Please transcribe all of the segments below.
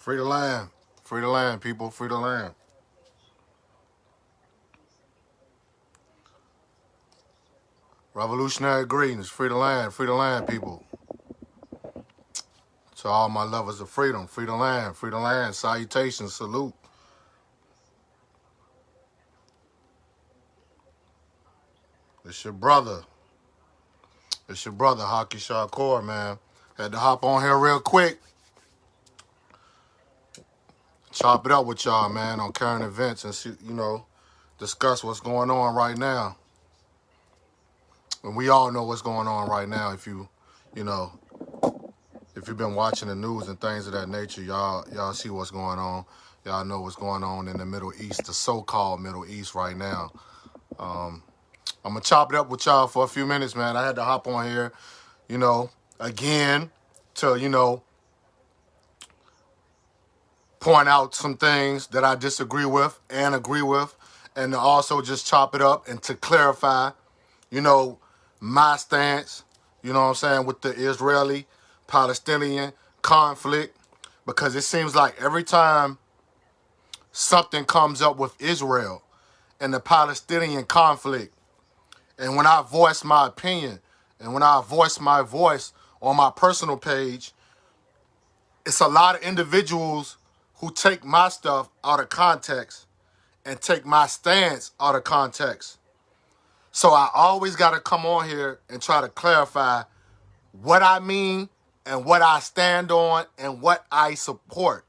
Free the land. Free the land, people. Free the land. Revolutionary greetings. Free the land. Free the land, people. To all my lovers of freedom. Free the land. Free the land. Salutations. Salute. It's your brother. It's your brother, Haki Shakur, man. Had to hop on here real quick. Chop it up with y'all, man, on current events and see, discuss what's going on right now. And we all know what's going on right now. If you've been watching the news and things of that nature, y'all see what's going on. Y'all know what's going on in the Middle East, the so-called Middle East right now. I'm going to chop it up with y'all for a few minutes, man. I had to hop on here, again to, point out some things that I disagree with and agree with, and to also just chop it up and to clarify, my stance, with the Israeli-Palestinian conflict, because it seems like every time something comes up with Israel and the Palestinian conflict, and when I voice my opinion, and when I voice my voice on my personal page, it's a lot of individuals who take my stuff out of context and take my stance out of context. So I always got to come on here and try to clarify what I mean and what I stand on and what I support.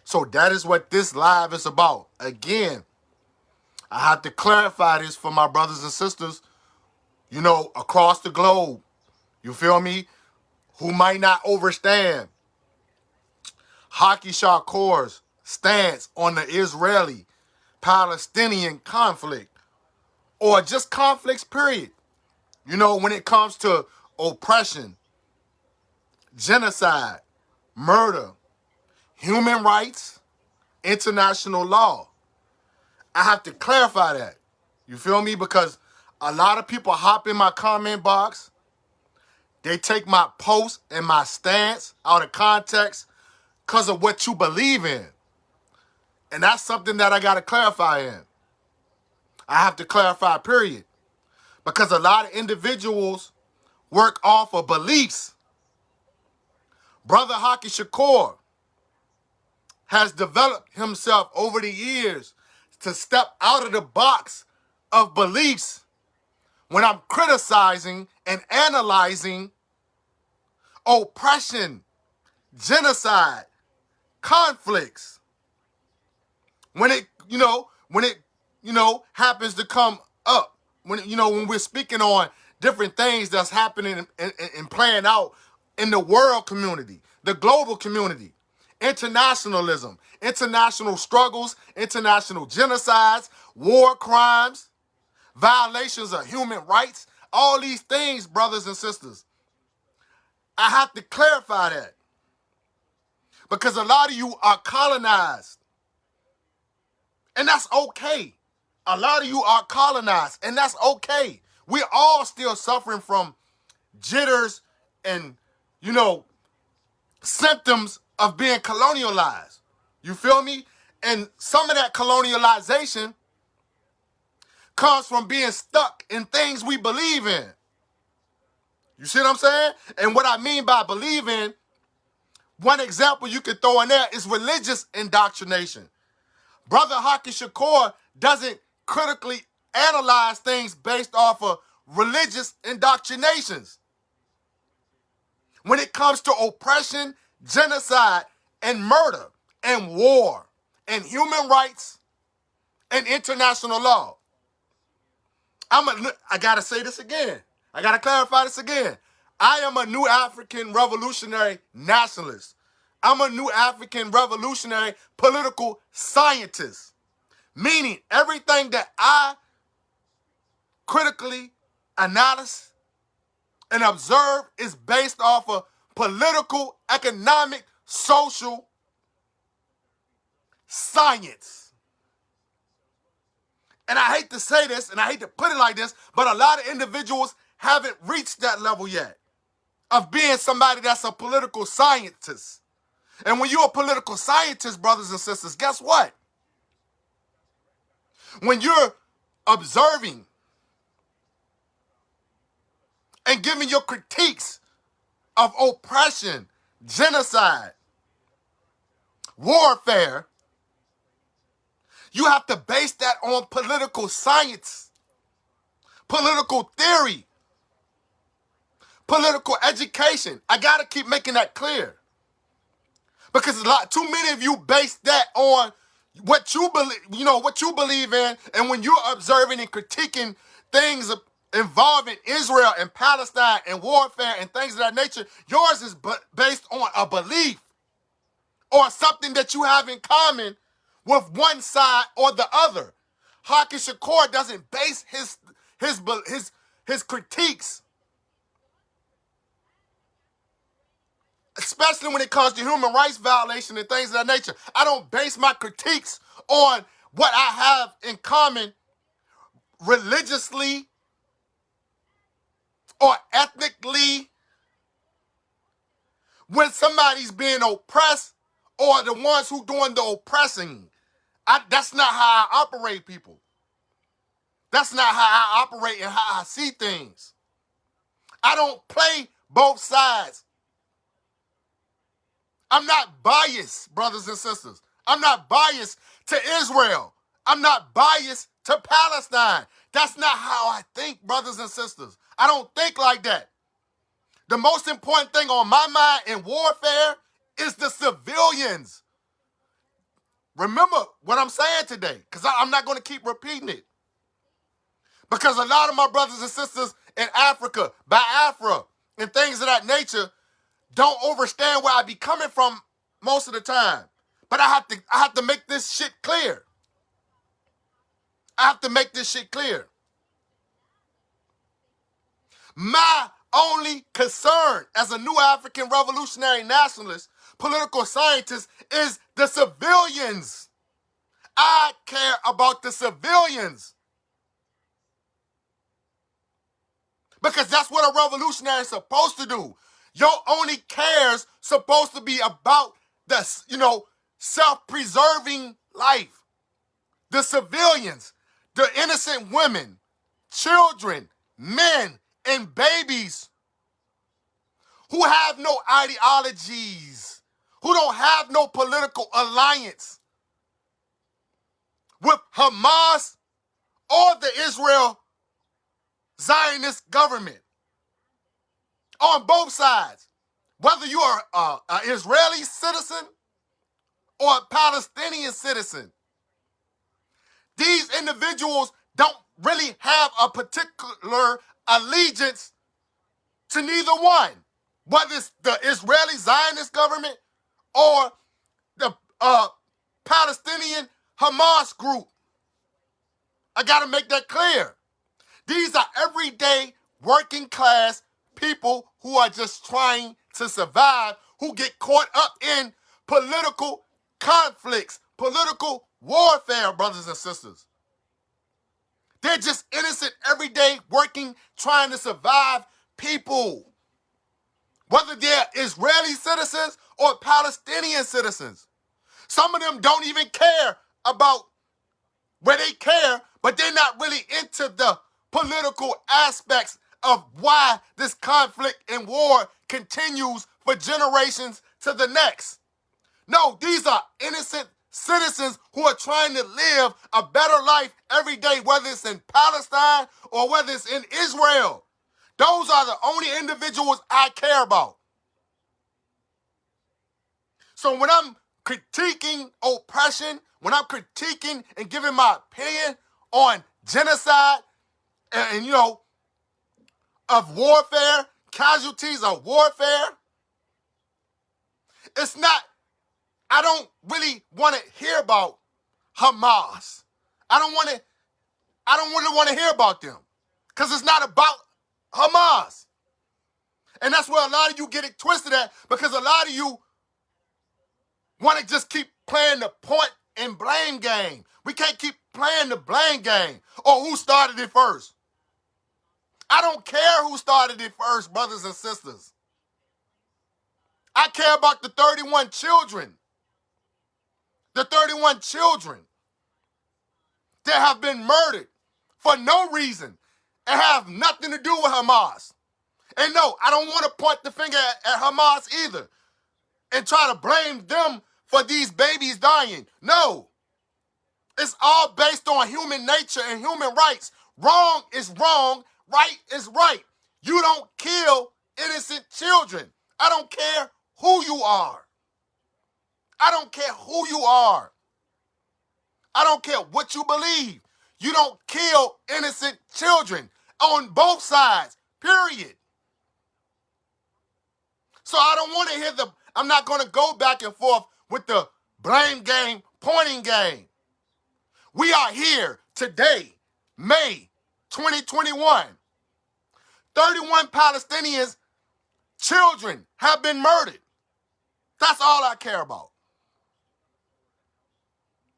So that is what this live is about. Again, I have to clarify this for my brothers and sisters, across the globe. You feel me? Who might not understand Haki Shakur's stance on the Israeli-Palestinian conflict, or just conflicts, period. When it comes to oppression, genocide, murder, human rights, international law. I have to clarify that. You feel me? Because a lot of people hop in my comment box. They take my post and my stance out of context because of what you believe in. And that's something that I got to clarify in. I have to clarify, period. Because a lot of individuals work off of beliefs. Brother Haki Shakur has developed himself over the years to step out of the box of beliefs when I'm criticizing and analyzing oppression, genocide, conflicts. When it happens to come up, when we're speaking on different things that's happening and playing out in the world community, the global community, internationalism, international struggles, international genocides, war crimes, violations of human rights, all these things, brothers and sisters. I have to clarify that because a lot of you are colonized, and that's okay. A lot of you are colonized, and that's okay. We're all still suffering from jitters and, symptoms of being colonialized. You feel me? And some of that colonialization comes from being stuck in things we believe in. You see what I'm saying? And what I mean by believe in, one example you could throw in there is religious indoctrination. Brother Haki Shakur doesn't critically analyze things based off of religious indoctrinations. When it comes to oppression, genocide, and murder, and war, and human rights, and international law. I gotta say this again. I gotta clarify this again. I am a new African revolutionary nationalist. I'm a new African revolutionary political scientist. Meaning everything that I critically analyze and observe is based off of political, economic, social science. And I hate to say this, and I hate to put it like this, but a lot of individuals haven't reached that level yet of being somebody that's a political scientist. And when you're a political scientist, brothers and sisters, guess what? When you're observing and giving your critiques of oppression, genocide, warfare, you have to base that on political science, political theory, political education. I got to keep making that clear. Because too many of you base that on what you believe, what you believe in, and when you're observing and critiquing things involving Israel and Palestine and warfare and things of that nature, yours is based on a belief or something that you have in common with one side or the other. Haki Shakur doesn't base his critiques, especially when it comes to human rights violation and things of that nature. I don't base my critiques on what I have in common religiously or ethnically when somebody's being oppressed or the ones who doing the oppressing. That's not how I operate, people. That's not how I operate and how I see things. I don't play both sides. I'm not biased, brothers and sisters. I'm not biased to Israel. I'm not biased to Palestine. That's not how I think, brothers and sisters. I don't think like that. The most important thing on my mind in warfare is the civilians. Remember what I'm saying today, because I'm not going to keep repeating it. Because a lot of my brothers and sisters in Africa, Biafra, and things of that nature don't understand where I be coming from most of the time. But I have to make this shit clear. I have to make this shit clear. My only concern as a new African revolutionary nationalist, political scientist, is the civilians. I care about the civilians. Because that's what a revolutionary is supposed to do. Your only care's supposed to be about the, self-preserving life. The civilians, the innocent women, children, men, and babies who have no ideologies, who don't have no political alliance with Hamas or the Israel Zionist government. On both sides, whether you are an Israeli citizen or a Palestinian citizen, these individuals don't really have a particular allegiance to neither one, whether it's the Israeli Zionist government or the Palestinian Hamas group. I got to make that clear. These are everyday working class people who are just trying to survive, who get caught up in political conflicts, political warfare, brothers and sisters. They're just innocent, everyday working, trying to survive people. Whether they're Israeli citizens or Palestinian citizens. Some of them don't even care about where they care, but they're not really into the political aspects of why this conflict and war continues for generations to the next. No, these are innocent citizens who are trying to live a better life every day, whether it's in Palestine or whether it's in Israel. Those are the only individuals I care about. So when I'm critiquing oppression, when I'm critiquing and giving my opinion on genocide and of warfare, casualties of warfare, I don't really want to hear about Hamas. I don't really want to hear about them because it's not about Hamas. And that's where a lot of you get it twisted at, because a lot of you want to just keep playing the point and blame game. We can't keep playing the blame game or who started it first. I don't care who started it first, brothers and sisters. I care about the 31 children. The 31 children that have been murdered for no reason and have nothing to do with Hamas. And no, I don't want to point the finger at Hamas either and try to blame them for these babies dying. No. It's all based on human nature and human rights. Wrong is wrong. Right is right. You don't kill innocent children. I don't care who you are. I don't care who you are. I don't care what you believe. You don't kill innocent children on both sides, period. So I don't want to hear I'm not going to go back and forth with the blame game, pointing game. We are here today, May 2021. 31 Palestinians, children, have been murdered. That's all I care about.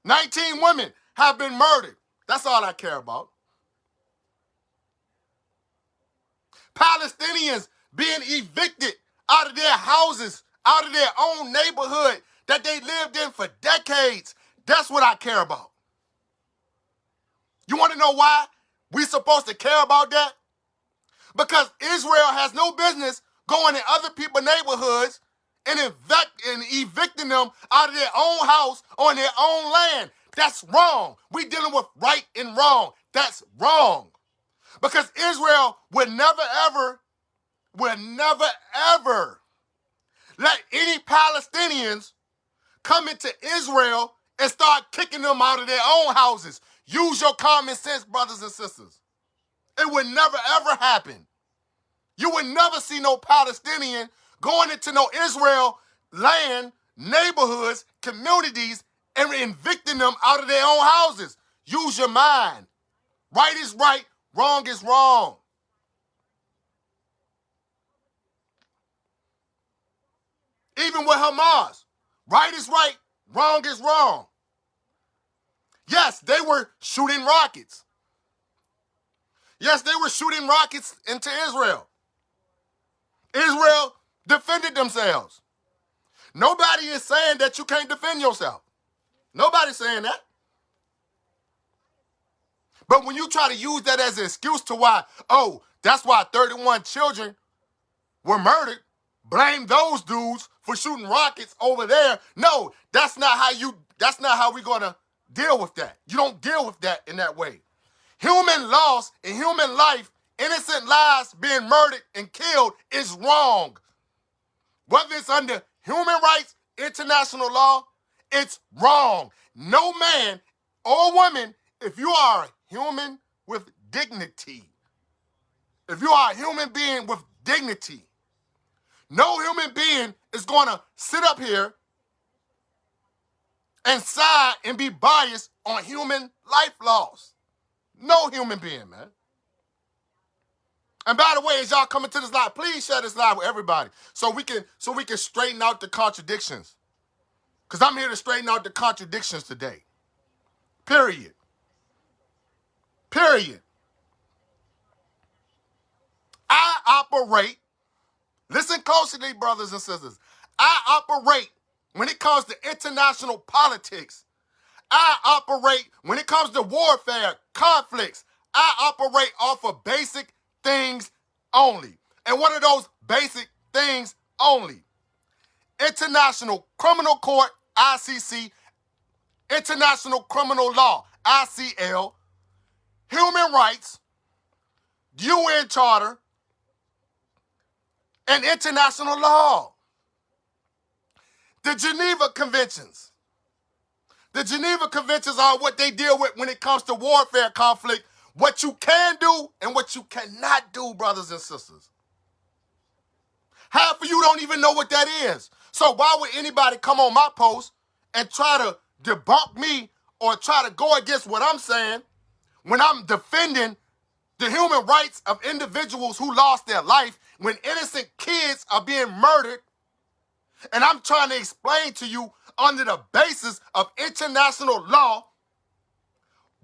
19 women have been murdered. That's all I care about. Palestinians being evicted out of their houses, out of their own neighborhood that they lived in for decades. That's what I care about. You want to know why we're supposed to care about that? Because Israel has no business going in other people's neighborhoods and evicting them out of their own house on their own land. That's wrong. We're dealing with right and wrong. That's wrong. Because Israel will never, ever let any Palestinians come into Israel and start kicking them out of their own houses. Use your common sense, brothers and sisters. It would never, ever happen. You would never see no Palestinian going into no Israel land, neighborhoods, communities, and evicting them out of their own houses. Use your mind. Right is right, wrong is wrong. Even with Hamas, right is right, wrong is wrong. Yes, they were shooting rockets. Yes, they were shooting rockets into Israel. Israel defended themselves. Nobody is saying that you can't defend yourself. Nobody's saying that. But when you try to use that as an excuse to why, that's why 31 children were murdered, blame those dudes for shooting rockets over there. No, that's not how we're going to deal with that. You don't deal with that in that way. Human loss and human life, innocent lives being murdered and killed is wrong. Whether it's under human rights, international law, it's wrong. No man or woman, if you are a human with dignity, if you are a human being with dignity, no human being is going to sit up here and side and be biased on human life loss. No human being, man. And by the way, as y'all coming to this live, please share this live with everybody so we can straighten out the contradictions. Because I'm here to straighten out the contradictions today. Period. Period. I operate, listen closely, brothers and sisters. I operate when it comes to international politics. I operate when it comes to warfare, conflicts. I operate off of basic things only. And what are those basic things only? International Criminal Court, ICC, International Criminal Law, ICL, human rights, UN Charter, and international law. The Geneva Conventions. The Geneva Conventions are what they deal with when it comes to warfare conflict, what you can do and what you cannot do, brothers and sisters. Half of you don't even know what that is. So why would anybody come on my post and try to debunk me or try to go against what I'm saying when I'm defending the human rights of individuals who lost their life, when innocent kids are being murdered, and I'm trying to explain to you under the basis of international law,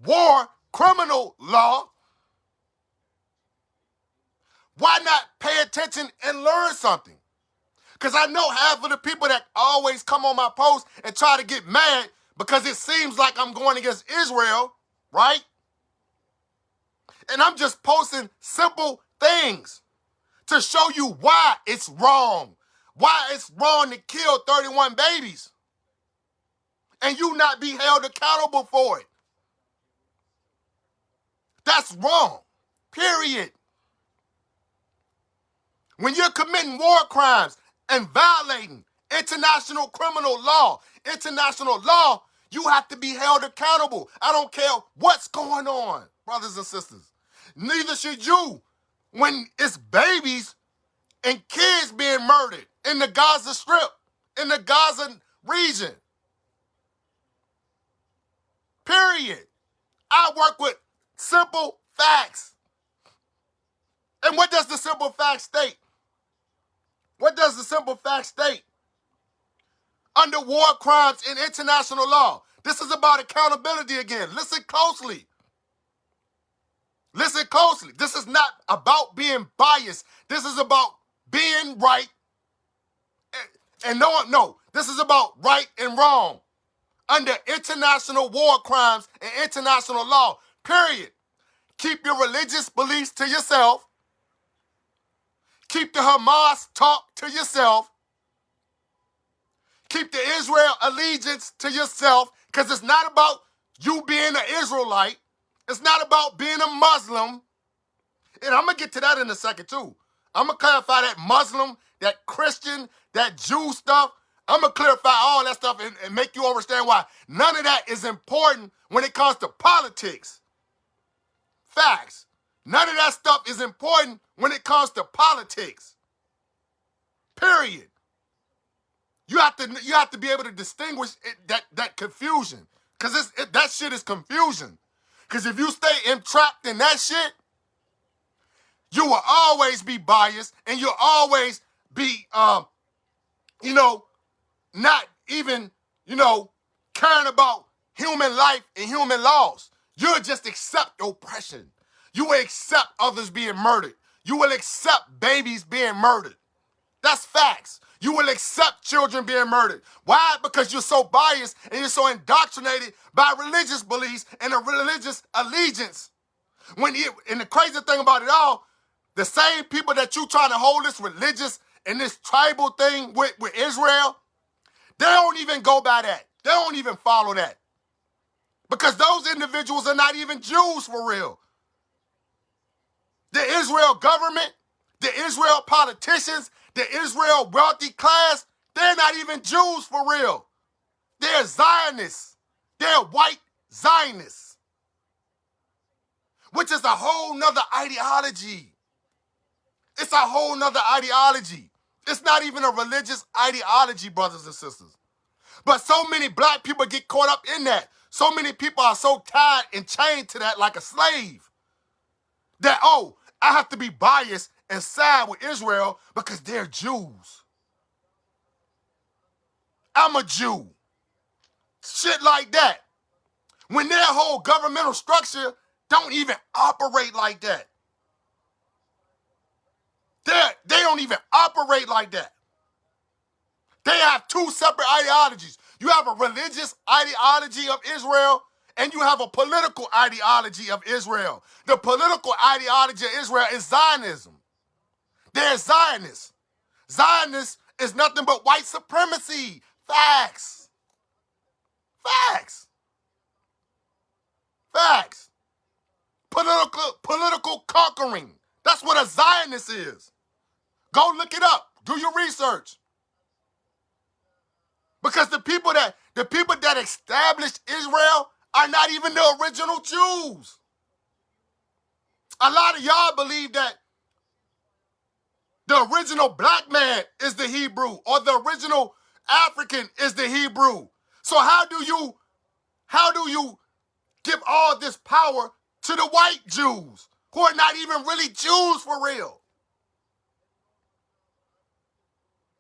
war, criminal law, why not pay attention and learn something? Because I know half of the people that always come on my post and try to get mad because it seems like I'm going against Israel, right? And I'm just posting simple things to show you why it's wrong. Why it's wrong to kill 31 babies. And you not be held accountable for it. That's wrong. Period. When you're committing war crimes and violating international law, you have to be held accountable. I don't care what's going on, brothers and sisters. Neither should you when it's babies and kids being murdered in the Gaza Strip, in the Gaza region. Period. I work with simple facts. And what does the simple fact state? What does the simple fact state? Under war crimes in international law. This is about accountability again. Listen closely. Listen closely. This is not about being biased. This is about being right. And no, this is about right and wrong. Under international war crimes and international law, period. Keep your religious beliefs to yourself. Keep the Hamas talk to yourself. Keep the Israel allegiance to yourself, because it's not about you being an Israelite. It's not about being a Muslim. And I'm going to get to that in a second, too. I'm going to clarify that Muslim, that Christian, that Jew stuff. I'm going to clarify all that stuff and make you understand why none of that is important when it comes to politics. Facts. None of that stuff is important when it comes to politics. Period. You have to be able to distinguish that confusion, because that shit is confusion. Because if you stay entrapped in that shit, you will always be biased, and you'll always be not even caring about human life and human laws. You'll just accept oppression. You will accept others being murdered. You will accept babies being murdered. That's facts. You will accept children being murdered. Why? Because you're so biased and you're so indoctrinated by religious beliefs and a religious allegiance. And the crazy thing about it all, the same people that you trying to hold this religious and this tribal thing with Israel, they don't even go by that. They don't even follow that. Because those individuals are not even Jews for real. The Israel government, the Israel politicians, the Israel wealthy class, they're not even Jews for real. They're Zionists. They're white Zionists. Which is a whole nother ideology. It's a whole nother ideology. It's not even a religious ideology, brothers and sisters. But so many black people get caught up in that. So many people are so tied and chained to that like a slave. That, I have to be biased and side with Israel because they're Jews. I'm a Jew. Shit like that. When their whole governmental structure don't even operate like that. They don't even operate like that. They have two separate ideologies. You have a religious ideology of Israel, and you have a political ideology of Israel. The political ideology of Israel is Zionism. They're Zionists. Zionists is nothing but white supremacy. Facts. Facts. Facts. Political conquering. That's what a Zionist is. Go look it up. Do your research. Because the people that established Israel are not even the original Jews. A lot of y'all believe that the original black man is the Hebrew, or the original African is the Hebrew. So how do you give all this power to the white Jews who are not even really Jews for real?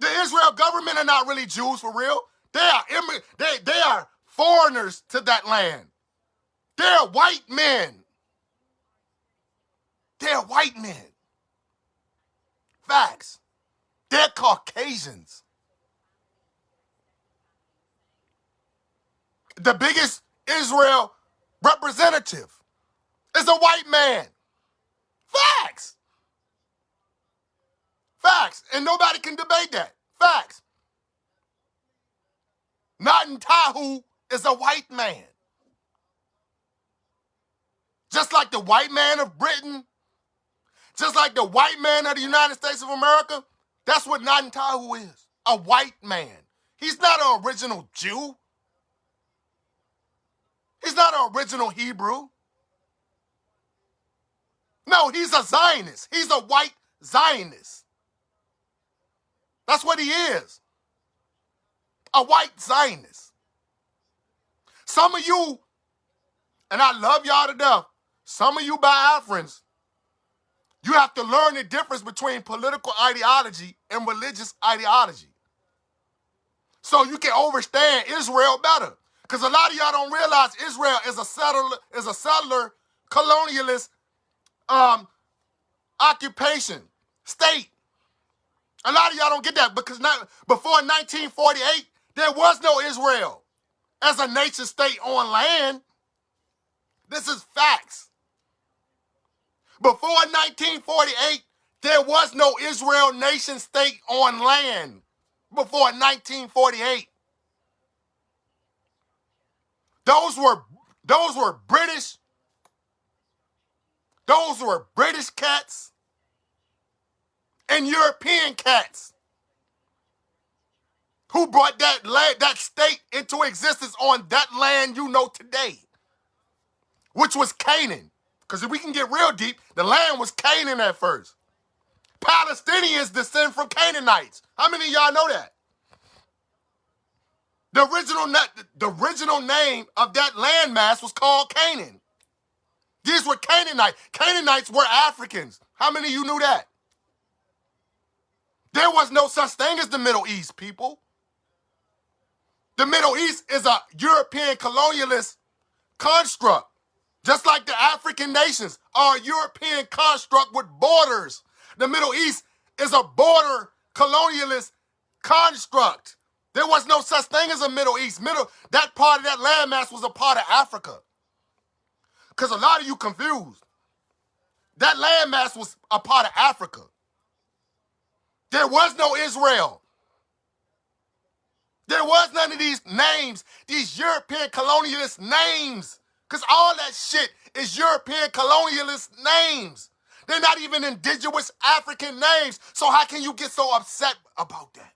The Israel government are not really Jews for real. They are foreigners to that land. They're white men. They're white men. Facts. They're Caucasians. The biggest Israel representative is a white man. Facts. Facts. And nobody can debate that. Facts. Netanyahu is a white man. Just like the white man of Britain, just like the white man of the United States of America, that's what Netanyahu is. A white man. He's not an original Jew. He's not an original Hebrew. No, he's a Zionist. He's a white Zionist. That's what he is. A white Zionist. Some of you, and I love y'all to death, some of you Biafrans, you have to learn the difference between political ideology and religious ideology, so you can understand Israel better. Because a lot of y'all don't realize Israel is a settler colonialist occupation state. A lot of y'all don't get that because before 1948, there was no Israel as a nation state on land. This is facts. Before 1948, there was no Israel nation state on land. Before 1948. Those were British. Those were British cats and European cats who brought that state into existence on that land you know today, which was Canaan. Because if we can get real deep, the land was Canaan at first. Palestinians descend from Canaanites. How many of y'all know that? The original name of that landmass was called Canaan. These were Canaanites. Canaanites were Africans. How many of you knew that? There was no such thing as the Middle East, people. The Middle East is a European colonialist construct. Just like the African nations are a European construct with borders. The Middle East is a border colonialist construct. There was no such thing as a Middle East. That part of that landmass was a part of Africa. Because a lot of you confused. That landmass was a part of Africa. There was no Israel. There was none of these names, these European colonialist names. Because all that shit is European colonialist names. They're not even indigenous African names. So how can you get so upset about that?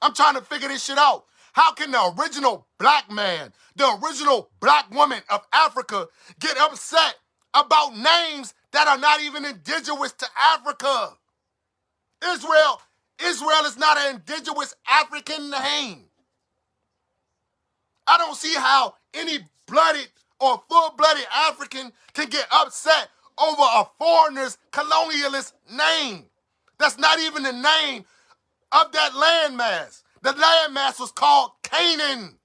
I'm trying to figure this shit out. How can the original black man, the original black woman of Africa get upset about names that are not even indigenous to Africa? Israel is not an indigenous African name. I don't see how any blooded or full-blooded African can get upset over a foreigner's colonialist name. That's not even the name of that landmass. The landmass was called Canaan.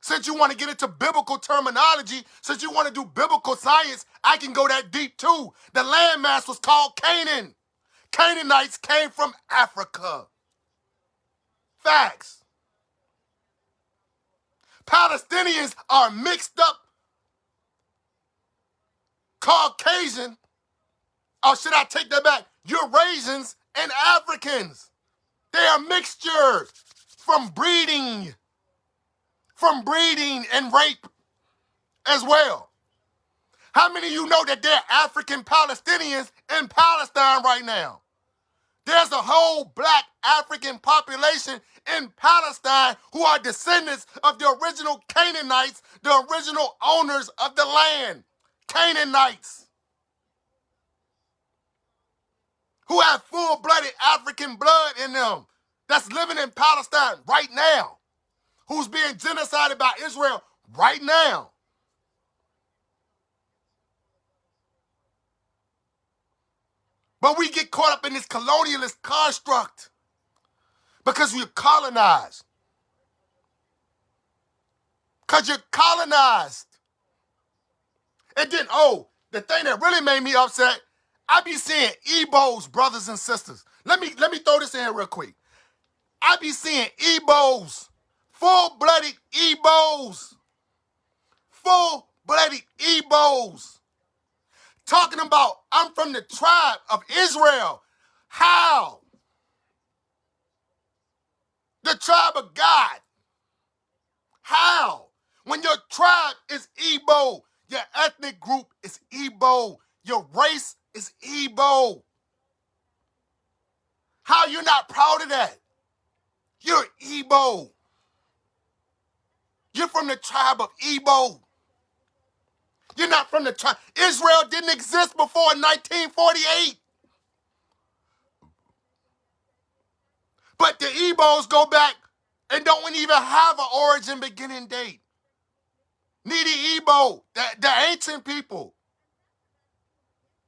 Since you want to get into biblical terminology, since you want to do biblical science, I can go that deep too. The landmass was called Canaan. Canaanites came from Africa. Facts. Palestinians are mixed up Caucasian, or should I take that back? Eurasians and Africans. They are mixtures from breeding and rape as well. How many of you know that there are African Palestinians in Palestine right now? There's a whole black African population in Palestine who are descendants of the original Canaanites, the original owners of the land. Canaanites. Who have full-blooded African blood in them. That's living in Palestine right now. Who's being genocided by Israel right now. But we get caught up in this colonialist construct because we're colonized. Because you're colonized. And then, the thing that really made me upset, I be seeing Ebos, brothers and sisters. Let me throw this in here real quick. I be seeing Ebos, full-blooded Ebos, full-blooded Ebos, talking about I'm from the tribe of Israel. How? The tribe of God. How? When your tribe is Igbo, your ethnic group is Igbo, your race is Igbo. How you not proud of that? You're Igbo. You're from the tribe of Igbo. You're not from the tribe. Israel didn't exist before 1948. But the Igbos go back and don't even have an origin beginning date. Needy Igbo, the ancient people.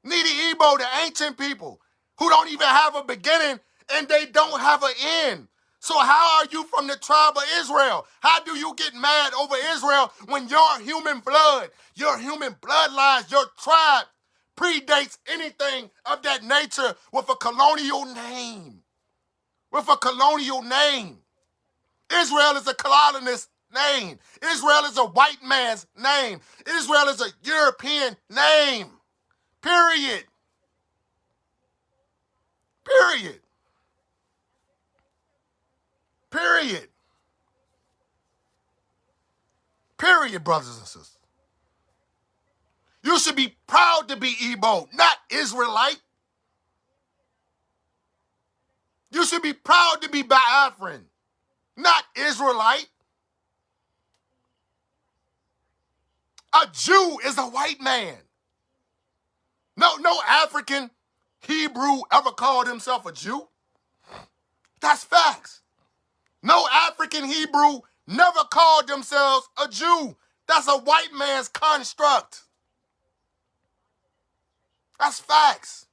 Needy Igbo, the ancient people, who don't even have a beginning and they don't have an end. So how are you from the tribe of Israel? How do you get mad over Israel when your human blood, your human bloodlines, your tribe predates anything of that nature with a colonial name? With a colonial name. Israel is a colonist name. Israel is a white man's name. Israel is a European name. Period. Period. Period. Period, brothers and sisters. You should be proud to be Igbo, not Israelite. You should be proud to be Biafran, not Israelite. A Jew is a white man. No African Hebrew ever called himself a Jew. That's facts. No African Hebrew never called themselves a Jew. That's a white man's construct. That's facts.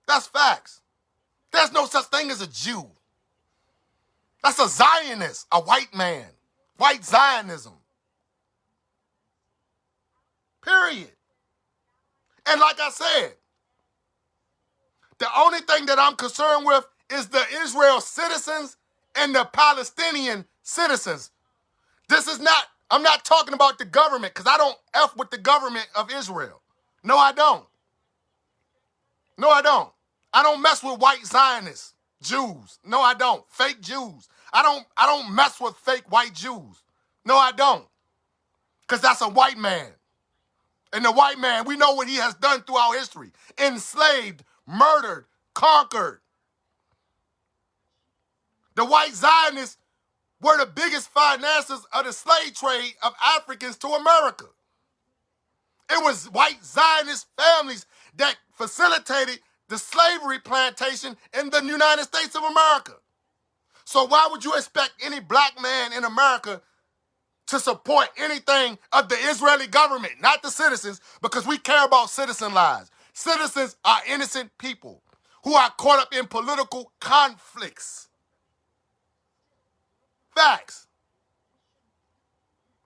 That's facts. There's no such thing as a Jew. That's a Zionist, a white man. White Zionism. Period. And like I said, the only thing that I'm concerned with is the Israel citizens and the Palestinian citizens. I'm not talking about the government, because I don't F with the government of Israel. No, I don't. No, I don't. I don't mess with white Zionists, Jews. No, I don't. Fake Jews. I don't mess with fake white Jews. No, I don't. Because that's a white man. And the white man, we know what he has done throughout history. Enslaved, murdered, conquered. The white Zionists were the biggest financiers of the slave trade of Africans to America. It was white Zionist families that facilitated the slavery plantation in the United States of America. So why would you expect any black man in America to support anything of the Israeli government, not the citizens, because we care about citizen lives. Citizens are innocent people who are caught up in political conflicts. Facts.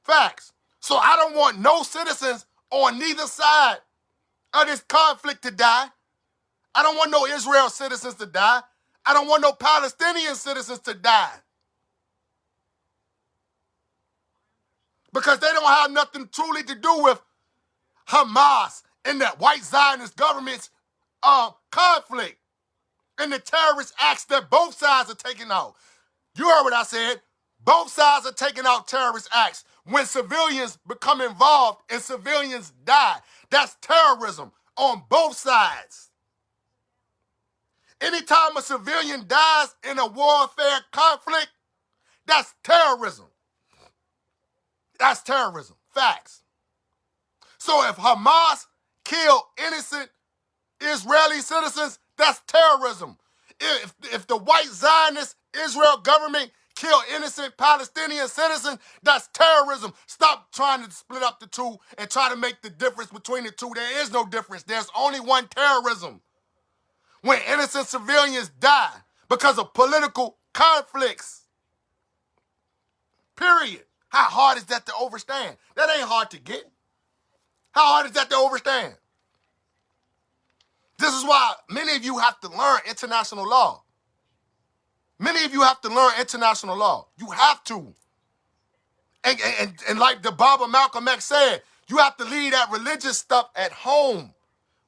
Facts. So I don't want no citizens on neither side of this conflict to die. I don't want no Israel citizens to die. I don't want no Palestinian citizens to die. Because they don't have nothing truly to do with Hamas and that white Zionist government's conflict and the terrorist acts that both sides are taking out. You heard what I said. Both sides are taking out terrorist acts. When civilians become involved and civilians die, that's terrorism on both sides. Anytime a civilian dies in a warfare conflict, that's terrorism. That's terrorism. Facts. So if Hamas kill innocent Israeli citizens, that's terrorism. If the white Zionist Israel government kill innocent Palestinian citizens, that's terrorism. Stop trying to split up the two and try to make the difference between the two. There is no difference. There's only one terrorism. When innocent civilians die because of political conflicts. Period. How hard is that to understand? That ain't hard to get. How hard is that to understand? This is why many of you have to learn international law. Many of you have to learn international law. You have to. And like the Baba Malcolm X said, you have to leave that religious stuff at home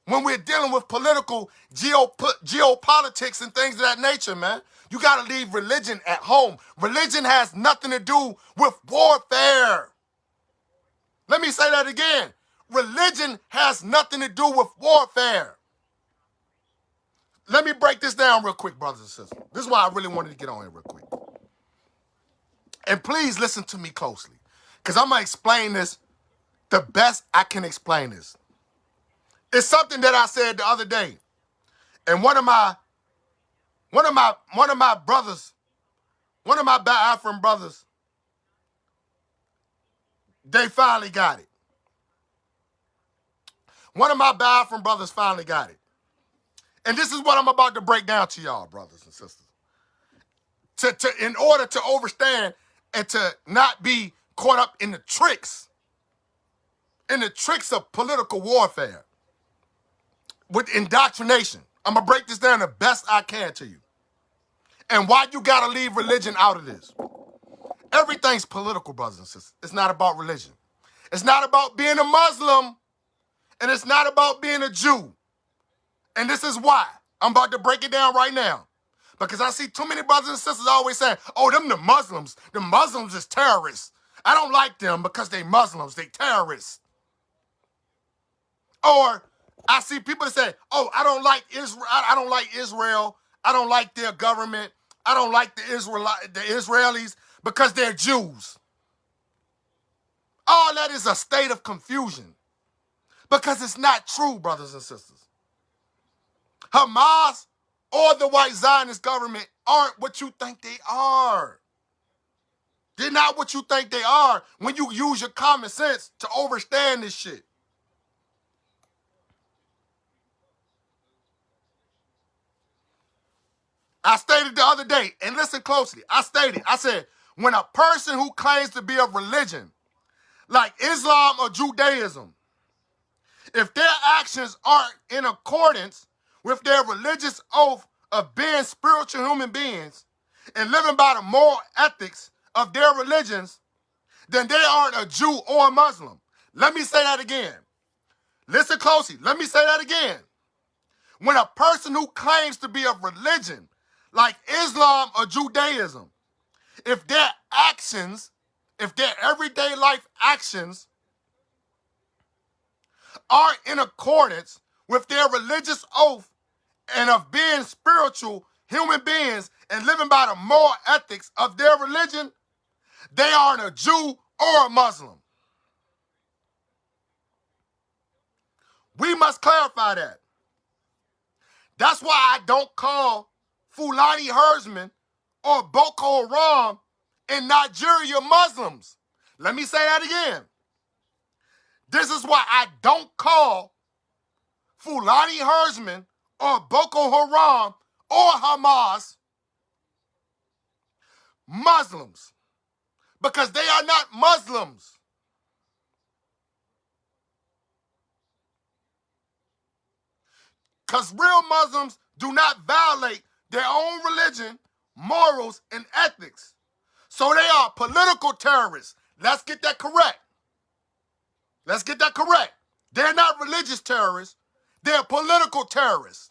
when we're dealing with political geopolitics and things of that nature, man. You got to leave religion at home. Religion has nothing to do with warfare. Let me say that again. Religion has nothing to do with warfare. Let me break this down real quick, brothers and sisters. This is why I really wanted to get on here real quick. And please listen to me closely, because I'm going to explain this the best I can explain this. It's something that I said the other day. And one of my brothers, one of my Biafran brothers, they finally got it. One of my Biafran brothers finally got it. And this is what I'm about to break down to y'all, brothers and sisters. In order to understand and to not be caught up in the tricks of political warfare with indoctrination. I'm going to break this down the best I can to you. And why you got to leave religion out of this. Everything's political, brothers and sisters. It's not about religion. It's not about being a Muslim, and it's not about being a Jew. And this is why. I'm about to break it down right now. Because I see too many brothers and sisters always saying, oh, them the Muslims. The Muslims is terrorists. I don't like them because they Muslims. They terrorists. Or I see people that say, oh, I don't like Israel. I don't like Israel. I don't like their government. I don't like the Israelis because they're Jews. All that is a state of confusion. Because it's not true, brothers and sisters. Hamas or the white Zionist government aren't what you think they are. They're not what you think they are when you use your common sense to understand this shit. I stated the other day, and listen closely, I said, when a person who claims to be of religion, like Islam or Judaism, if their actions aren't in accordance with their religious oath of being spiritual human beings and living by the moral ethics of their religions, then they aren't a Jew or a Muslim. Let me say that again. Listen closely. Let me say that again. When a person who claims to be of religion, like Islam or Judaism, if their actions, if their everyday life actions aren't in accordance with their religious oath and of being spiritual human beings and living by the moral ethics of their religion, they aren't a Jew or a Muslim. We must clarify that. That's why I don't call Fulani herdsmen or Boko Haram in Nigeria Muslims. Let me say that again. This is why I don't call Fulani herdsmen or Boko Haram or Hamas Muslims, because they are not Muslims. Because real Muslims do not violate their own religion, morals, and ethics. So they are political terrorists. Let's get that correct. Let's get that correct. They're not religious terrorists. They're political terrorists.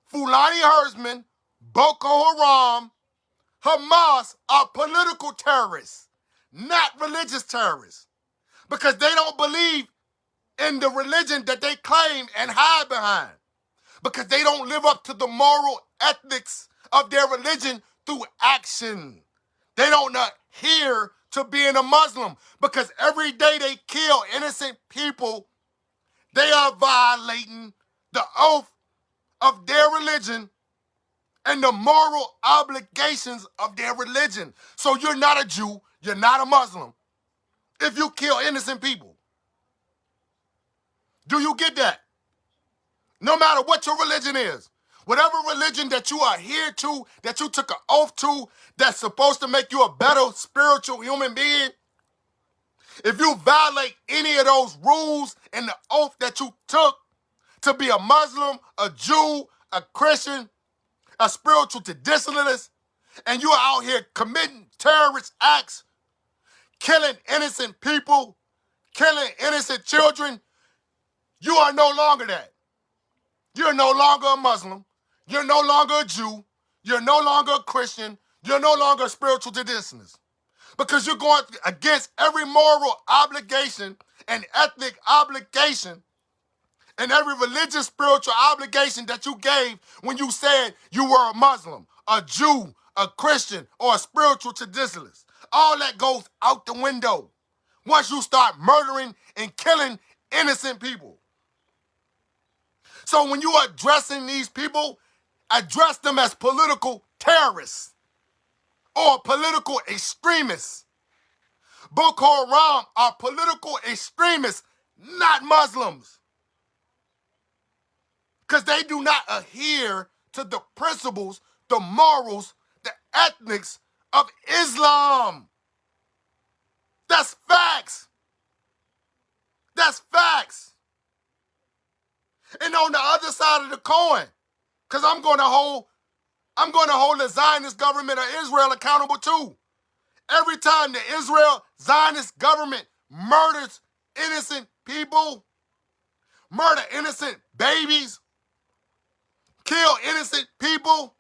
Fulani herdsmen, Boko Haram, Hamas are political terrorists, not religious terrorists, because they don't believe in the religion that they claim and hide behind, because they don't live up to the moral ethics of their religion through action. They don't adhere to being a Muslim, because every day they kill innocent people, they are violating the oath of their religion and the moral obligations of their religion. So you're not a Jew, you're not a Muslim if you kill innocent people. Do you get that? No matter what your religion is, whatever religion that you adhere to, that you took an oath to, that's supposed to make you a better spiritual human being, if you violate any of those rules and the oath that you took, to be a Muslim, a Jew, a Christian, a spiritual traditionalist, and you are out here committing terrorist acts, killing innocent people, killing innocent children, you are no longer that. You're no longer a Muslim. You're no longer a Jew. You're no longer a Christian. You're no longer a spiritual traditionalist. Because you're going against every moral obligation and ethnic obligation and every religious spiritual obligation that you gave when you said you were a Muslim, a Jew, a Christian, or a spiritual traditionalist. All that goes out the window once you start murdering and killing innocent people. So when you are addressing these people, address them as political terrorists or political extremists. Boko Haram are political extremists, not Muslims. Because they do not adhere to the principles, the morals, the ethics of Islam. That's facts. That's facts. And on the other side of the coin, because I'm going to hold the Zionist government of Israel accountable too. Every time the Israel Zionist government murders innocent people, murder innocent babies, kill innocent people,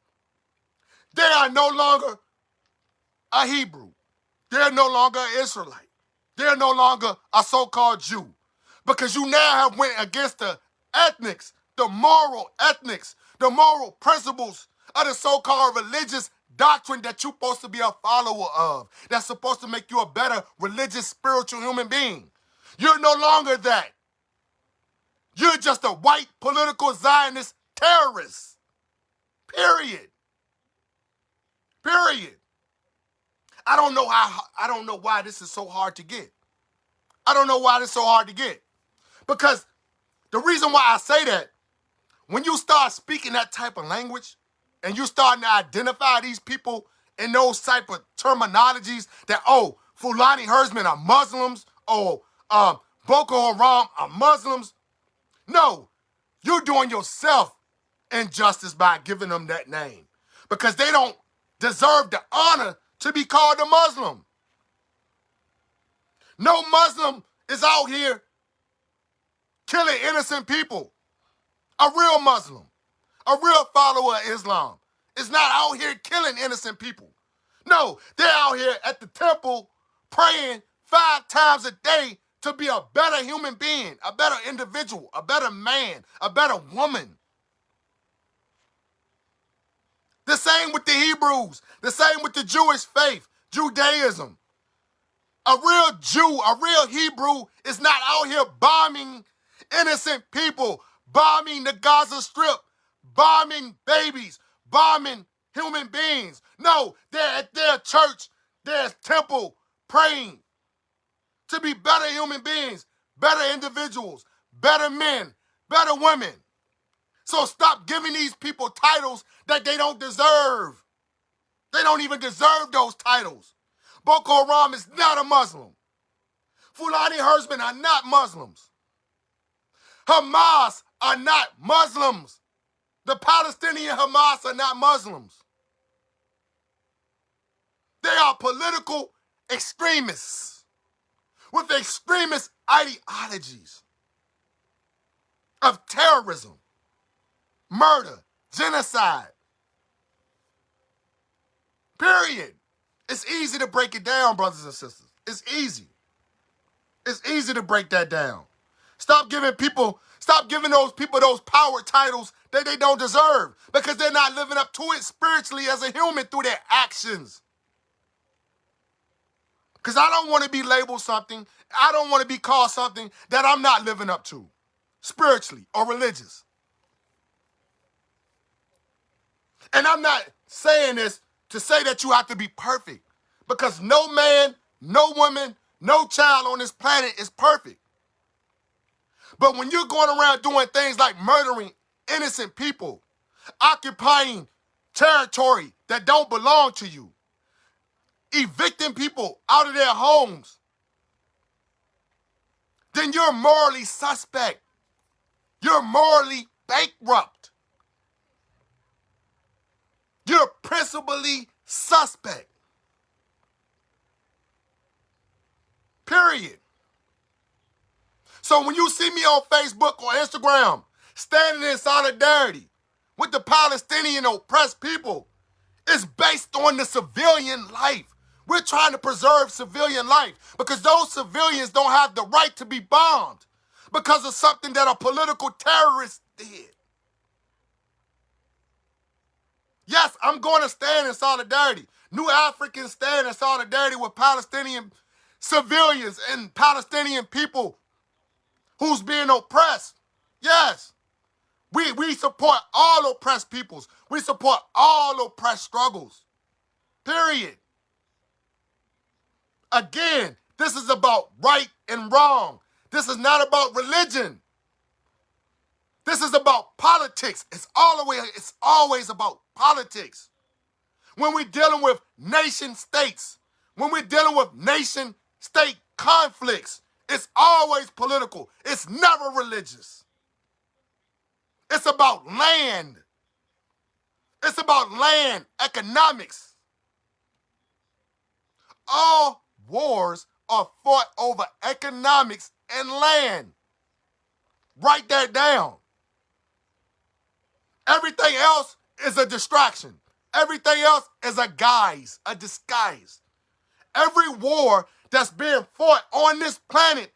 they are no longer a Hebrew. They're no longer an Israelite. They're no longer a so-called Jew. Because you now have went against the ethnics, the moral ethics, the moral principles of the so-called religious doctrine that you're supposed to be a follower of. That's supposed to make you a better religious, spiritual human being. You're no longer that. You're just a white political Zionist terrorist. Period. Period. I don't know why this is so hard to get. I don't know why this is so hard to get. Because the reason why I say that, when you start speaking that type of language and you starting to identify these people in those type of terminologies that, oh, Fulani herdsmen are Muslims, or Boko Haram are Muslims. No, you're doing yourself injustice by giving them that name because they don't deserve the honor to be called a Muslim. No Muslim is out here killing innocent people. A real Muslim, a real follower of Islam is not out here killing innocent people. No, they're out here at the temple praying 5 times a day to be a better human being, a better individual, a better man, a better woman. The same with the Hebrews, the same with the Jewish faith, Judaism. A real Jew, a real Hebrew is not out here bombing innocent people, bombing the Gaza Strip, bombing babies, bombing human beings. No, they're at their church, their temple, praying to be better human beings, better individuals, better men, better women. So stop giving these people titles that they don't deserve. They don't even deserve those titles. Boko Haram is not a Muslim. Fulani herdsmen are not Muslims. Hamas are not Muslims. The Palestinian Hamas are not Muslims. They are political extremists with extremist ideologies of terrorism, murder, genocide. Period. It's easy to break it down, brothers and sisters. It's easy. It's easy to break that down. Stop giving those people those power titles that they don't deserve because they're not living up to it spiritually as a human through their actions. Because I don't want to be labeled something. I don't want to be called something that I'm not living up to spiritually or religious. And I'm not saying this to say that you have to be perfect because no man, no woman, no child on this planet is perfect. But when you're going around doing things like murdering innocent people, occupying territory that don't belong to you, evicting people out of their homes, then you're morally suspect. You're morally bankrupt. You're principally suspect. Period. So when you see me on Facebook or Instagram standing in solidarity with the Palestinian oppressed people, it's based on the civilian life. We're trying to preserve civilian life because those civilians don't have the right to be bombed because of something that a political terrorist did. Yes, I'm going to stand in solidarity. New Africans stand in solidarity with Palestinian civilians and Palestinian people who's being oppressed. Yes, we support all oppressed peoples. We support all oppressed struggles. Period. Again, this is about right and wrong. This is not about religion. This is about politics. It's always about politics. When we're dealing with nation states, when we're dealing with nation state conflicts, it's always political. It's never religious. It's about land. It's about land economics. All wars are fought over economics and land. Write that down. Everything else is a distraction. Everything else is a guise, a disguise. Every war that's being fought on this planet,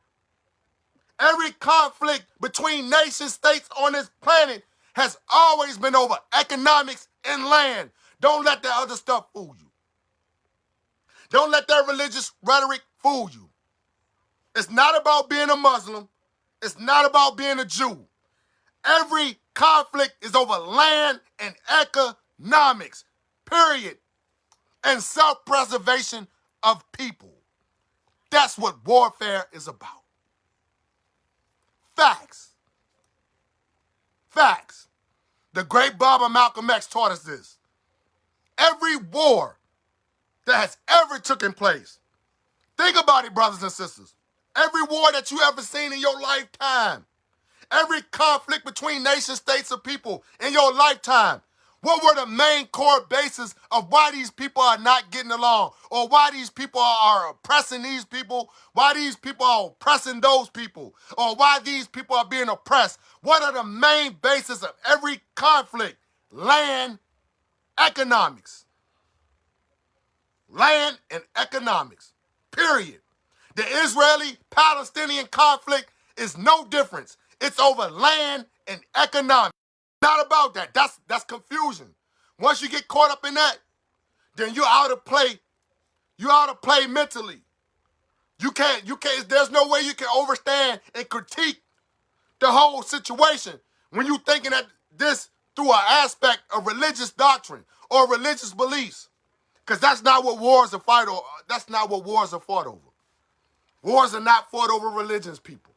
every conflict between nation states on this planet has always been over economics and land. Don't let that other stuff fool you. Don't let that religious rhetoric fool you. It's not about being a Muslim. It's not about being a Jew. Every conflict is over land and economics, period, and self-preservation of people. That's what warfare is about. Facts. Facts. The great Baba Malcolm X taught us this. Every war that has ever taken place, think about it, brothers and sisters. Every war that you ever seen in your lifetime, every conflict between nation states of people in your lifetime, what were the main core bases of why these people are not getting along, or why these people are oppressing these people, why these people are oppressing those people, or why these people are being oppressed? What are the main bases of every conflict? Land, economics. Land and economics, period. The Israeli-Palestinian conflict is no difference. It's over land and economics. Not about that. That's confusion. Once you get caught up in that, then you're out of play. You're out of play mentally. You can't, there's no way you can overstand and critique the whole situation when you're thinking at this through an aspect of religious doctrine or religious beliefs. Because that's not what wars are fought over. That's not what wars are fought over. Wars are not fought over religions, people.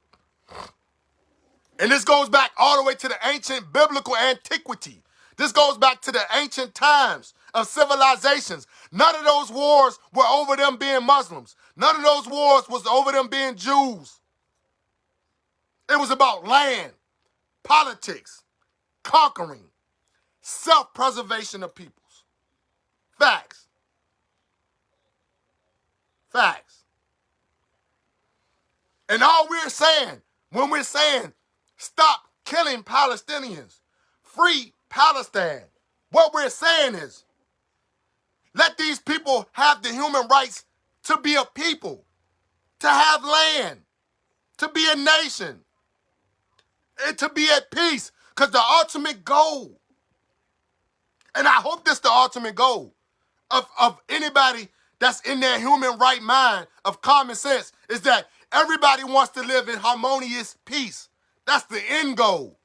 And this goes back all the way to the ancient biblical antiquity. This goes back to the ancient times of civilizations. None of those wars were over them being Muslims. None of those wars was over them being Jews. It was about land, politics, conquering, self-preservation of peoples. Facts. Facts. And all we're saying, when we're saying, stop killing Palestinians, free Palestine, what we're saying is, let these people have the human rights to be a people, to have land, to be a nation, and to be at peace. Because the ultimate goal, and I hope this is the ultimate goal of anybody that's in their human right mind of common sense, is that everybody wants to live in harmonious peace. That's the end goal.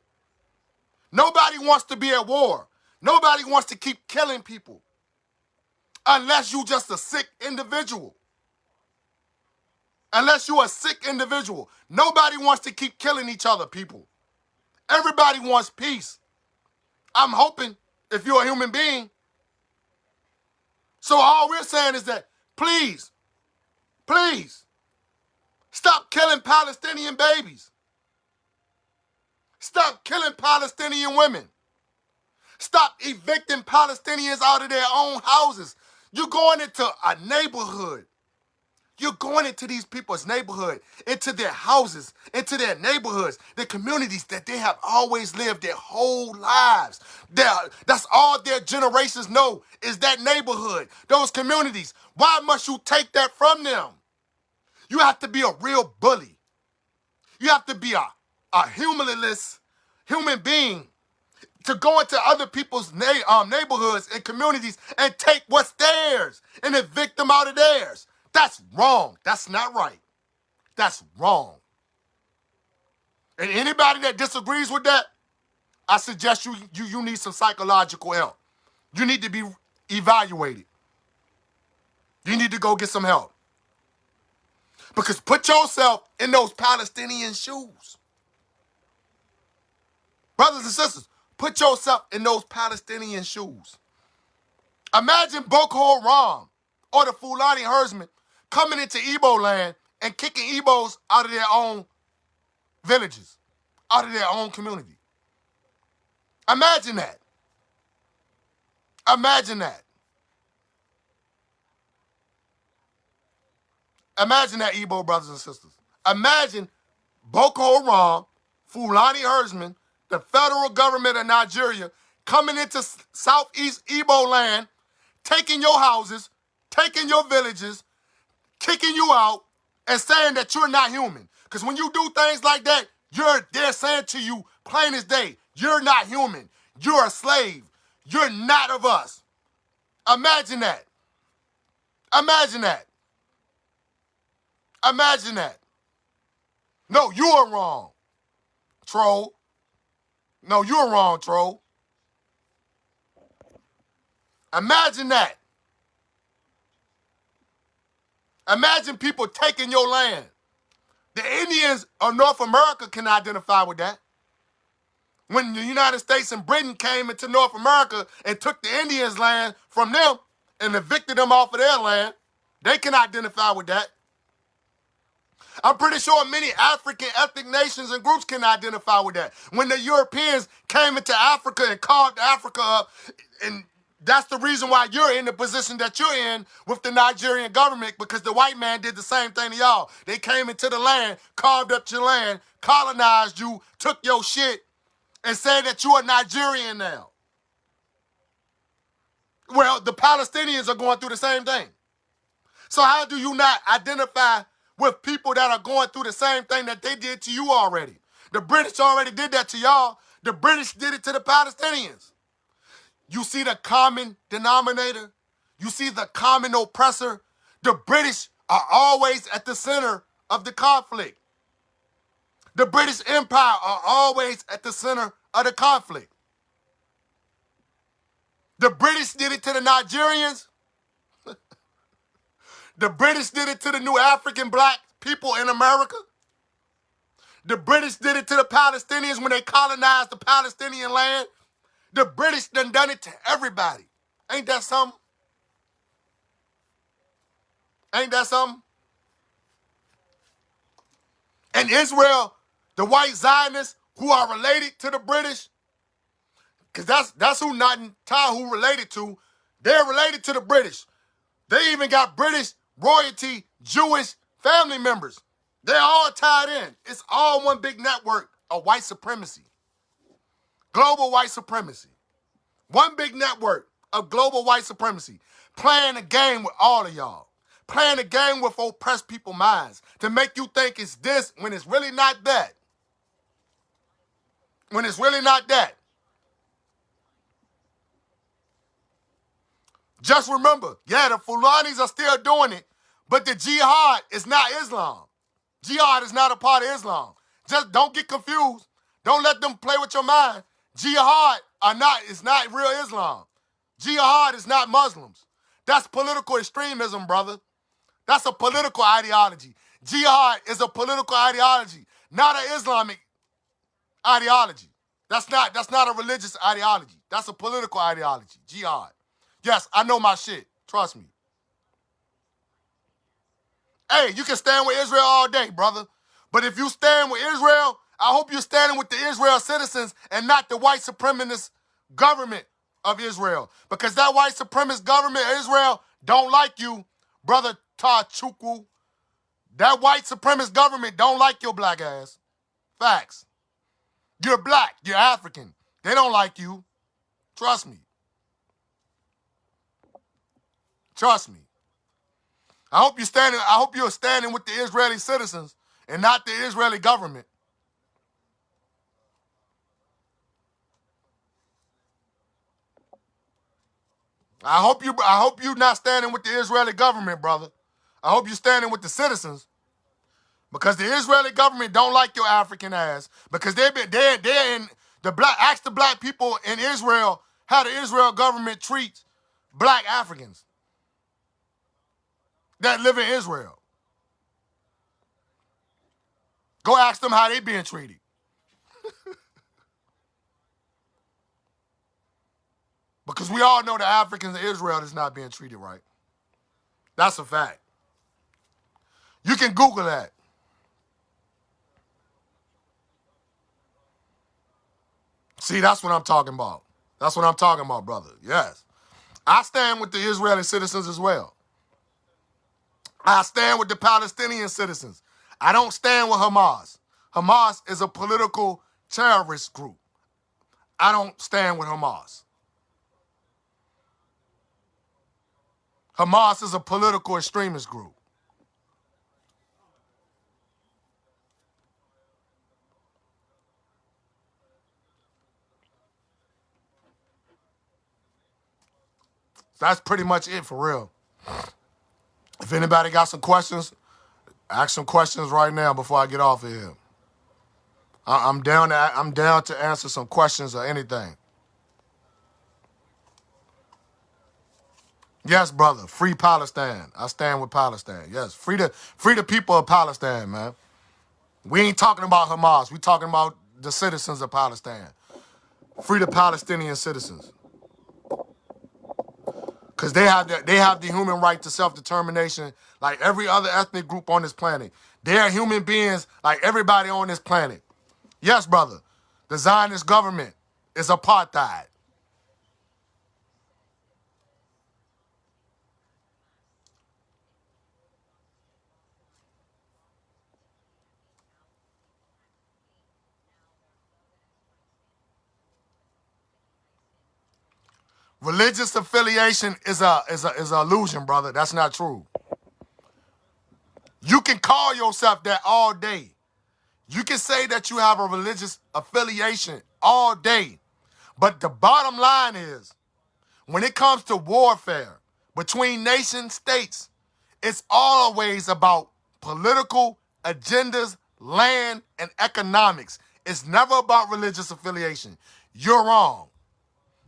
Nobody wants to be at war. Nobody wants to keep killing people unless you're just a sick individual. Unless you're a sick individual. Nobody wants to keep killing each other, people. Everybody wants peace. I'm hoping, if you're a human being. So all we're saying is that, please, stop killing Palestinian babies. Stop killing Palestinian women. Stop evicting Palestinians out of their own houses. You're going into a neighborhood. You're going into these people's neighborhood, into their houses, into their neighborhoods, their communities that they have always lived their whole lives. That's all their generations know is that neighborhood, those communities. Why must you take that from them? You have to be a real bully. You have to be a humanless human being to go into other people's neighborhoods and communities and take what's theirs and evict them out of theirs. That's wrong. That's not right. That's wrong. And anybody that disagrees with that, I suggest you need some psychological help. You need to be evaluated. You need to go get some help. Because put yourself in those Palestinian shoes. Brothers and sisters, put yourself in those Palestinian shoes. Imagine Boko Haram or the Fulani herdsmen coming into Igbo land and kicking Igbos out of their own villages, out of their own community. Imagine that. Imagine that. Imagine that, Igbo brothers and sisters. Imagine Boko Haram, Fulani herdsmen, the federal government of Nigeria coming into southeast Igbo land, taking your houses, taking your villages, kicking you out, and saying that you're not human. Because when you do things like that, they're saying to you, plain as day, you're not human. You're a slave. You're not of us. Imagine that. Imagine that. Imagine that. No, you are wrong, troll. No, you're wrong, troll. Imagine that. Imagine people taking your land. The Indians of North America can identify with that. When the United States and Britain came into North America and took the Indians' land from them and evicted them off of their land, they can identify with that. I'm pretty sure many African ethnic nations and groups can identify with that. When the Europeans came into Africa and carved Africa up, and that's the reason why you're in the position that you're in with the Nigerian government, because the white man did the same thing to y'all. They came into the land, carved up your land, colonized you, took your shit, and said that you are Nigerian now. Well, the Palestinians are going through the same thing. So how do you not identify with people that are going through the same thing that they did to you already? The British already did that to y'all. The British did it to the Palestinians. You see the common denominator? You see the common oppressor? The British are always at the center of the conflict. The British Empire are always at the center of the conflict. The British did it to the Nigerians. The British did it to the new African black people in America. The British did it to the Palestinians when they colonized the Palestinian land. The British done it to everybody. Ain't that something? Ain't that something? And Israel, the white Zionists who are related to the British, because that's who Netanyahu related to. They're related to the British. They even got British royalty, Jewish family members. They're all tied in. It's all one big network of white supremacy. Global white supremacy. One big network of global white supremacy. Playing a game with all of y'all. Playing a game with oppressed people's minds to make you think it's this when it's really not that. When it's really not that. Just remember, yeah, the Fulanis are still doing it, but the jihad is not Islam. Jihad is not a part of Islam. Just don't get confused. Don't let them play with your mind. Jihad is not real Islam. Jihad is not Muslims. That's political extremism, brother. That's a political ideology. Jihad is a political ideology, not an Islamic ideology. That's not a religious ideology. That's a political ideology. Jihad. Yes, I know my shit. Trust me. Hey, you can stand with Israel all day, brother. But if you stand with Israel, I hope you're standing with the Israel citizens and not the white supremacist government of Israel. Because that white supremacist government of Israel don't like you, brother Tachukwu. That white supremacist government don't like your black ass. Facts. You're black. You're African. They don't like you. Trust me. Trust me. I hope you're standing with the Israeli citizens and not the Israeli government. I hope you're not standing with the Israeli government, brother. I hope you're standing with the citizens. Because the Israeli government don't like your African ass. Because they're in the black. Ask the black people in Israel how the Israel government treats black Africans that live in Israel. Go ask them how they being treated. Because we all know the Africans in Israel is not being treated right. That's a fact. You can Google that. See, that's what I'm talking about. That's what I'm talking about, brother. Yes. I stand with the Israeli citizens as well. I stand with the Palestinian citizens. I don't stand with Hamas. Hamas is a political terrorist group. I don't stand with Hamas. Hamas is a political extremist group. That's pretty much it for real. If anybody got some questions, ask some questions right now before I get off of here. I'm down to answer some questions or anything. Yes, brother. Free Palestine. I stand with Palestine. Yes. Free the people of Palestine, man. We ain't talking about Hamas. We talking about the citizens of Palestine. Free the Palestinian citizens. Because they have the human right to self-determination like every other ethnic group on this planet. They are human beings like everybody on this planet. Yes, brother. The Zionist government is apartheid. Religious affiliation is a illusion, brother. That's not true. You can call yourself that all day. You can say that you have a religious affiliation all day. But the bottom line is, when it comes to warfare between nation states, it's always about political agendas, land, and economics. It's never about religious affiliation. You're wrong.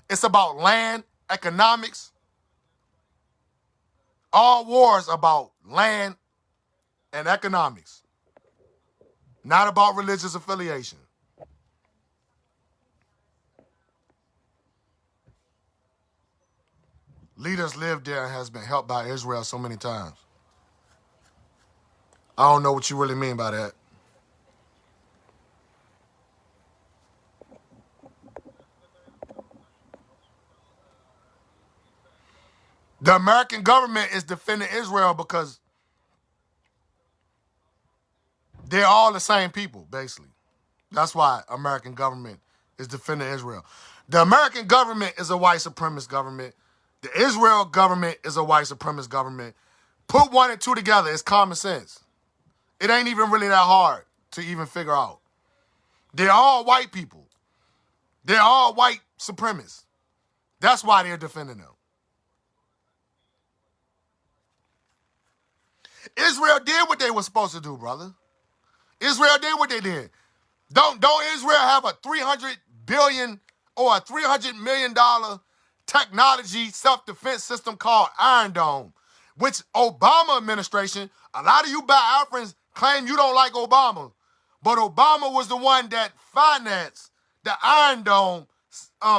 It's about land, economics. All wars about land and economics. Not about religious affiliation. Leaders lived there and has been helped by Israel so many times. I don't know what you really mean by that. The American government is defending Israel because they're all the same people, basically. That's why American government is defending Israel. The American government is a white supremacist government. The Israel government is a white supremacist government. Put one and two together. It's common sense. It ain't even really that hard to even figure out. They're all white people. They're all white supremacists. That's why they're defending them. Israel did what they were supposed to do, brother. Israel did what they did. Don't Israel have a $300 billion or a $300 million technology self-defense system called Iron Dome, which Obama administration, a lot of you Biafrans claim you don't like Obama, but Obama was the one that financed the Iron Dome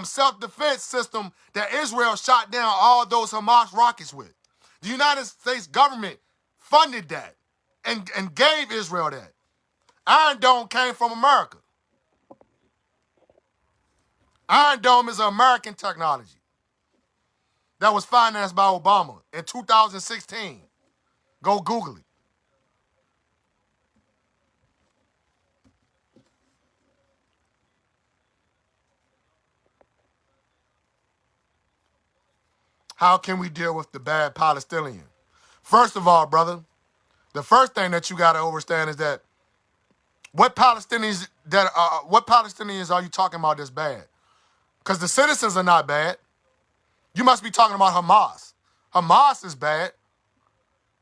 self-defense system that Israel shot down all those Hamas rockets with. The United States government funded that and gave Israel that. Iron Dome came from America. Iron Dome is an American technology that was financed by Obama in 2016. Go Google it. How can we deal with the bad Palestinian? First of all, brother, the first thing that you got to understand is that what Palestinians are you talking about that's bad? Because the citizens are not bad. You must be talking about Hamas. Hamas is bad.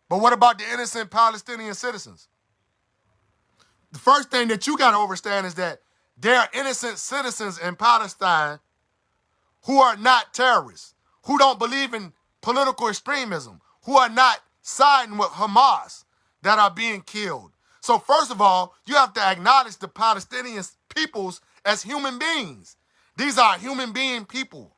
But what about the innocent Palestinian citizens? The first thing that you got to understand is that there are innocent citizens in Palestine who are not terrorists, who don't believe in political extremism, who are not siding with Hamas, that are being killed. So first of all, you have to acknowledge the Palestinian peoples as human beings. These are human being people.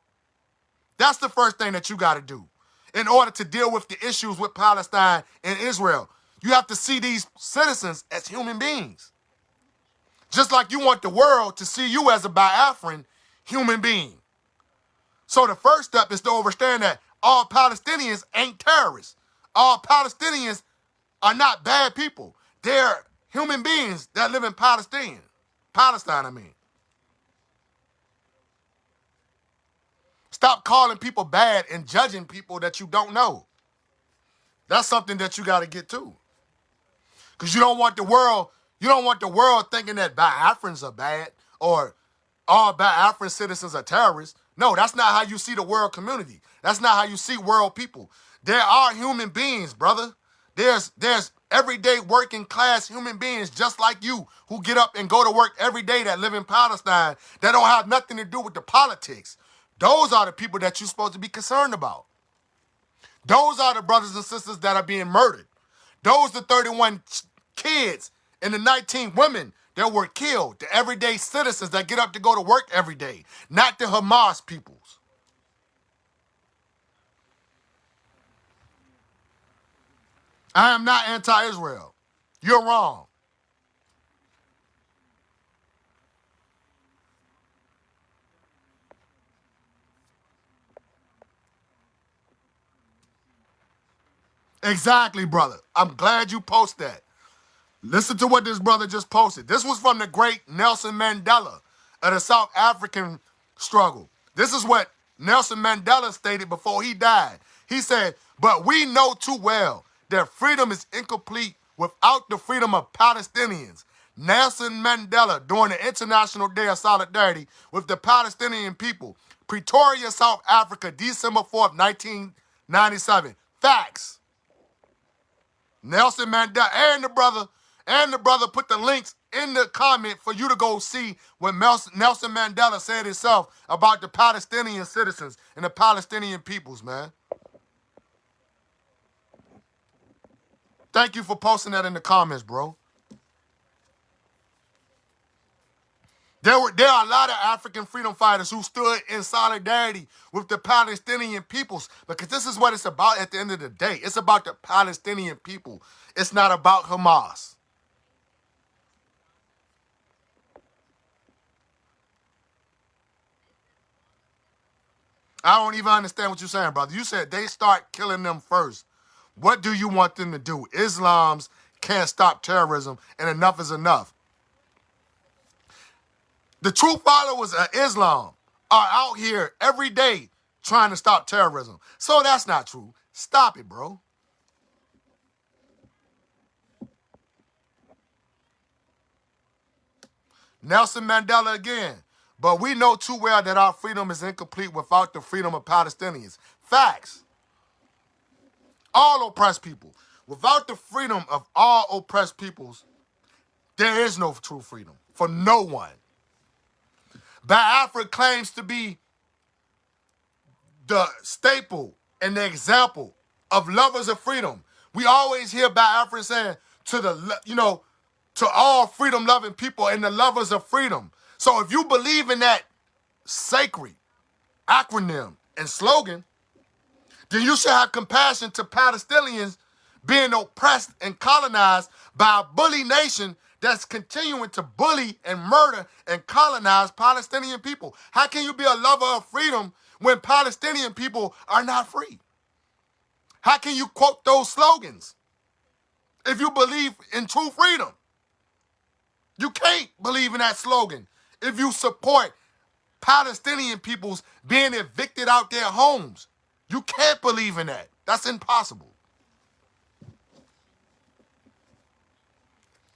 That's the first thing that you got to do in order to deal with the issues with Palestine and Israel. You have to see these citizens as human beings. Just like you want the world to see you as a Biafran human being. So the first step is to understand that all Palestinians ain't terrorists. All Palestinians are not bad people. They're human beings that live in Palestine, I mean. Stop calling people bad and judging people that you don't know. That's something that you got to get to. Because you don't want the world thinking that Biafrans are bad or all Biafran citizens are terrorists. No, that's not how you see the world community. That's not how you see world people. There are human beings, brother. There's everyday working class human beings just like you who get up and go to work every day that live in Palestine that don't have nothing to do with the politics. Those are the people that you're supposed to be concerned about. Those are the brothers and sisters that are being murdered. Those the 31 kids and the 19 women that were killed, the everyday citizens that get up to go to work every day, not the Hamas peoples. I am not anti-Israel. You're wrong. Exactly, brother. I'm glad you post that. Listen to what this brother just posted. This was from the great Nelson Mandela of the South African struggle. This is what Nelson Mandela stated before he died. He said, "But we know too well that freedom is incomplete without the freedom of Palestinians." Nelson Mandela during the International Day of Solidarity with the Palestinian people. Pretoria, South Africa, December 4th, 1997. Facts. Nelson Mandela and the brother put the links in the comment for you to go see what Nelson Mandela said himself about the Palestinian citizens and the Palestinian peoples, man. Thank you for posting that in the comments, bro. There are a lot of African freedom fighters who stood in solidarity with the Palestinian peoples because this is what it's about at the end of the day. It's about the Palestinian people. It's not about Hamas. I don't even understand what you're saying, brother. You said they start killing them first. What do you want them to do? Islams can't stop terrorism, and enough is enough. The true followers of Islam are out here every day trying to stop terrorism. So that's not true. Stop it, bro. Nelson Mandela again. But we know too well that our freedom is incomplete without the freedom of Palestinians. Facts. All oppressed people. Without the freedom of all oppressed peoples, there is no true freedom for no one. Biafra claims to be the staple and the example of lovers of freedom. We always hear Biafra saying to all freedom-loving people and the lovers of freedom. So if you believe in that sacred acronym and slogan, then you should have compassion to Palestinians being oppressed and colonized by a bully nation that's continuing to bully and murder and colonize Palestinian people? How can you be a lover of freedom when Palestinian people are not free? How can you quote those slogans if you believe in true freedom? You can't believe in that slogan if you support Palestinian peoples being evicted out their homes. You can't believe in that. That's impossible.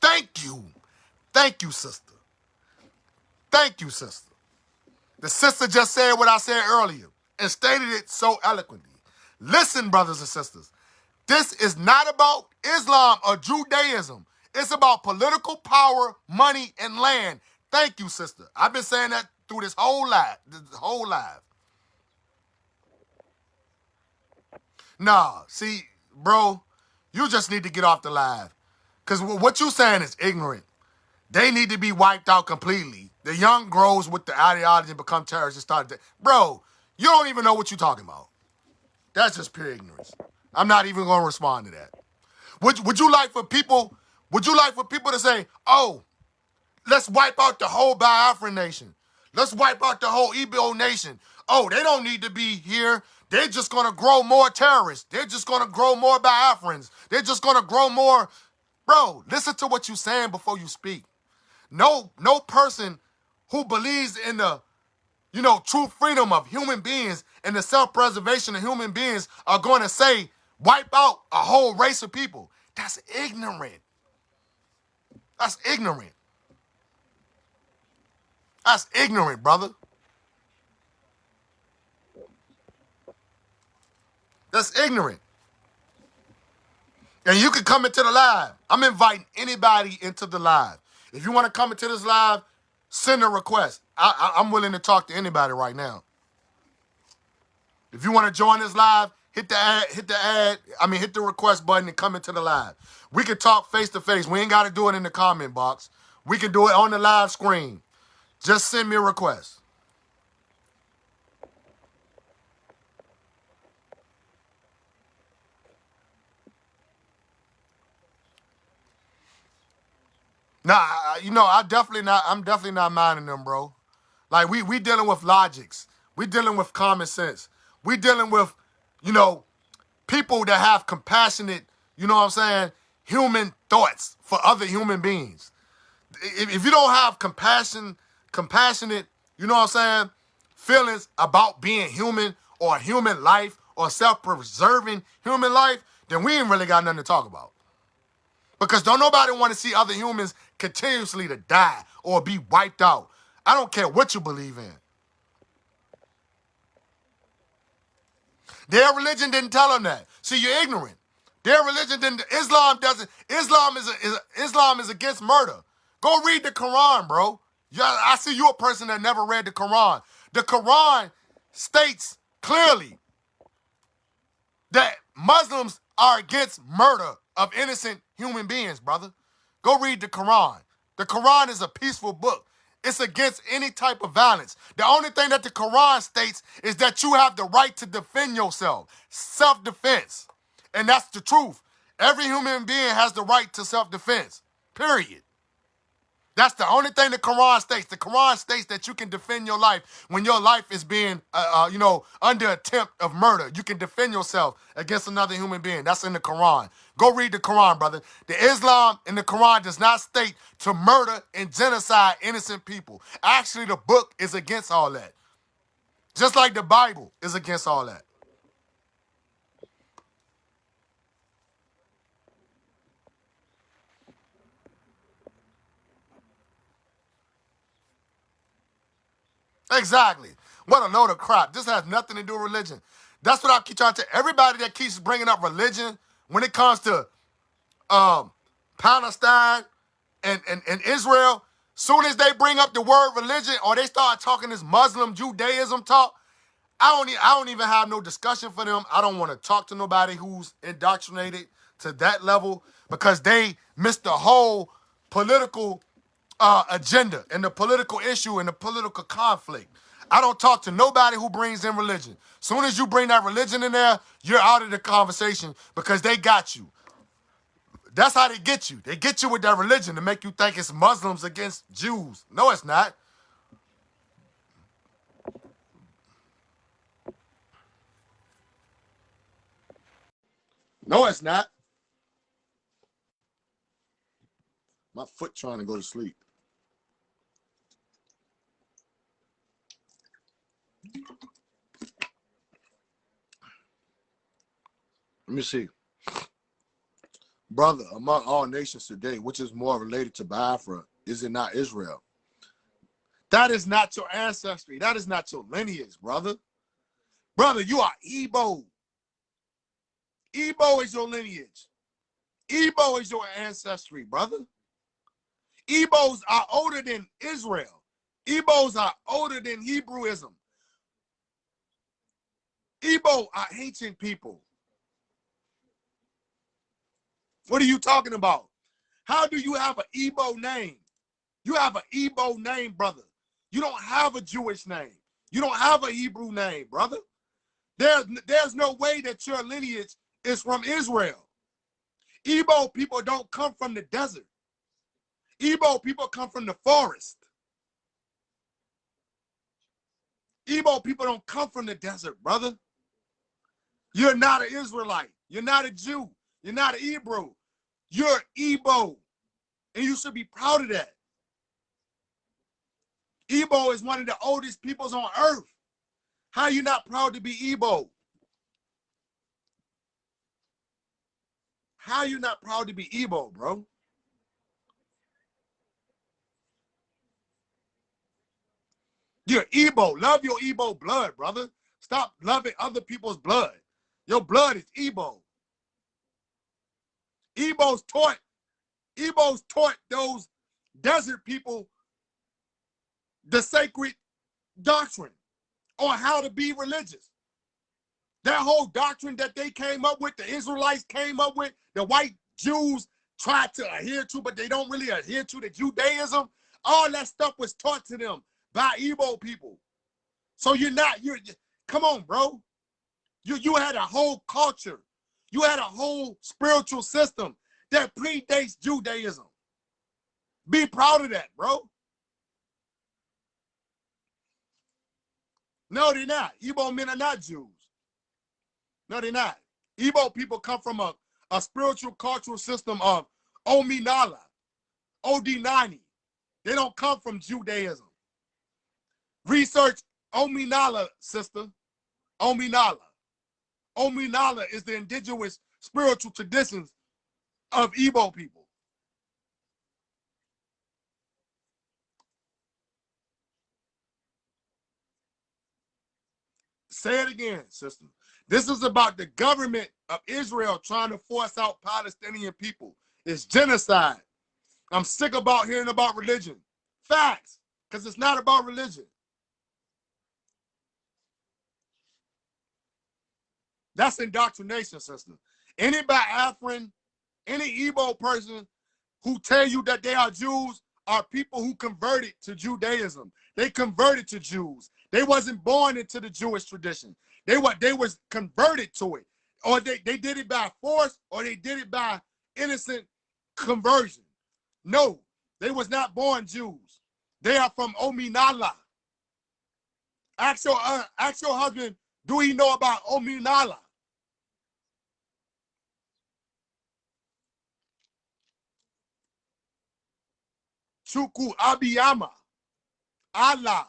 Thank you. Thank you, sister. Thank you, sister. The sister just said what I said earlier and stated it so eloquently. Listen, brothers and sisters, this is not about Islam or Judaism. It's about political power, money, and land. Thank you, sister. I've been saying that through this whole live. Nah, see, bro, you just need to get off the live. Because what you're saying is ignorant. They need to be wiped out completely. The young grows with the ideology and become terrorists and start to... Bro, you don't even know what you're talking about. That's just pure ignorance. I'm not even going to respond to that. Would you like for people to say, oh, let's wipe out the whole Biafran nation. Let's wipe out the whole Igbo nation. Oh, they don't need to be here. They're just going to grow more terrorists. They're just going to grow more Biafrans. They're just going to grow more... Bro, listen to what you're saying before you speak. No person who believes in the, true freedom of human beings and the self-preservation of human beings are going to say, wipe out a whole race of people. That's ignorant. That's ignorant. That's ignorant, brother. That's ignorant. And you can come into the live. I'm inviting anybody into the live. If you want to come into this live, send a request. I'm willing to talk to anybody right now. If you want to join this live, hit the request button and come into the live. We can talk face to face. We ain't got to do it in the comment box. We can do it on the live screen. Just send me a request. Nah, I'm definitely not minding them, bro. Like, we dealing with logics. We dealing with common sense. We dealing with, people that have compassionate, human thoughts for other human beings. If you don't have compassionate, feelings about being human or human life or self-preserving human life, then we ain't really got nothing to talk about. Because don't nobody want to see other humans continuously to die or be wiped out. I don't care what you believe in. Their religion didn't tell them that. See, you're ignorant. Their religion didn't. Islam is against murder. Go read the Quran, bro. I see you a person that never read the Quran. The Quran states clearly that Muslims are against murder of innocent human beings, brother. Go read the Quran. The Quran is a peaceful book. It's against any type of violence. The only thing that the Quran states is that you have the right to defend yourself. Self-defense. And that's the truth. Every human being has the right to self-defense. Period. That's the only thing the Quran states. The Quran states that you can defend your life when your life is being, under attempt of murder. You can defend yourself against another human being. That's in the Quran. Go read the Quran, brother. The Islam in the Quran does not state to murder and genocide innocent people. Actually, the book is against all that. Just like the Bible is against all that. Exactly. What a load of crap. This has nothing to do with religion. That's what I keep trying to tell everybody that keeps bringing up religion when it comes to Palestine and Israel. Soon as they bring up the word religion or they start talking this Muslim Judaism talk, I don't even have no discussion for them. I don't want to talk to nobody who's indoctrinated to that level because they missed the whole political agenda and the political issue and the political conflict. I don't talk to nobody who brings in religion. Soon as you bring that religion in there, you're out of the conversation because they got you. That's how they get you. They get you with their religion to make you think it's Muslims against Jews. No, it's not. No, it's not. My foot trying to go to sleep. Let me see. Brother, among all nations today, which is more related to Biafra, is it not Israel? That is not your ancestry. That is not your lineage, brother. Brother, you are Igbo. Igbo is your lineage. Igbo is your ancestry, brother. Igbos are older than Israel. Igbos are older than Hebrewism. Igbo are ancient people. What are you talking about? How do you have an Igbo name? You have an Igbo name, brother. You don't have a Jewish name. You don't have a Hebrew name, brother. There's no way that your lineage is from Israel. Igbo people don't come from the desert. Igbo people come from the forest. Igbo people don't come from the desert, brother. You're not an Israelite. You're not a Jew. You're not an Hebrew. You're Igbo. And you should be proud of that. Igbo is one of the oldest peoples on earth. How are you not proud to be Igbo? How are you not proud to be Igbo, bro? You're Igbo. Love your Igbo blood, brother. Stop loving other people's blood. Your blood is Igbo. Igbos taught those desert people the sacred doctrine on how to be religious. That whole doctrine that they came up with, the Israelites came up with, the white Jews tried to adhere to, but they don't really adhere to the Judaism. All that stuff was taught to them by Igbo people. So come on, bro. You had a whole culture. You had a whole spiritual system that predates Judaism. Be proud of that, bro. No, they're not. Igbo men are not Jews. No, they're not. Igbo people come from a spiritual cultural system of Ominala, Odinani. They don't come from Judaism. Research Ominala, sister. Ominala. Ominala is the indigenous spiritual traditions of Igbo people. Say it again, sister. This is about the government of Israel trying to force out Palestinian people. It's genocide. I'm sick about hearing about religion. Facts, because it's not about religion. That's indoctrination, sister. Any Biafran, any Igbo person who tell you that they are Jews are people who converted to Judaism. They converted to Jews. They wasn't born into the Jewish tradition. They was converted to it. Or they did it by force, or they did it by innocent conversion. No, they was not born Jews. They are from Ominala. Ask your husband, do he know about Ominala? Chuku Abiyama, Allah,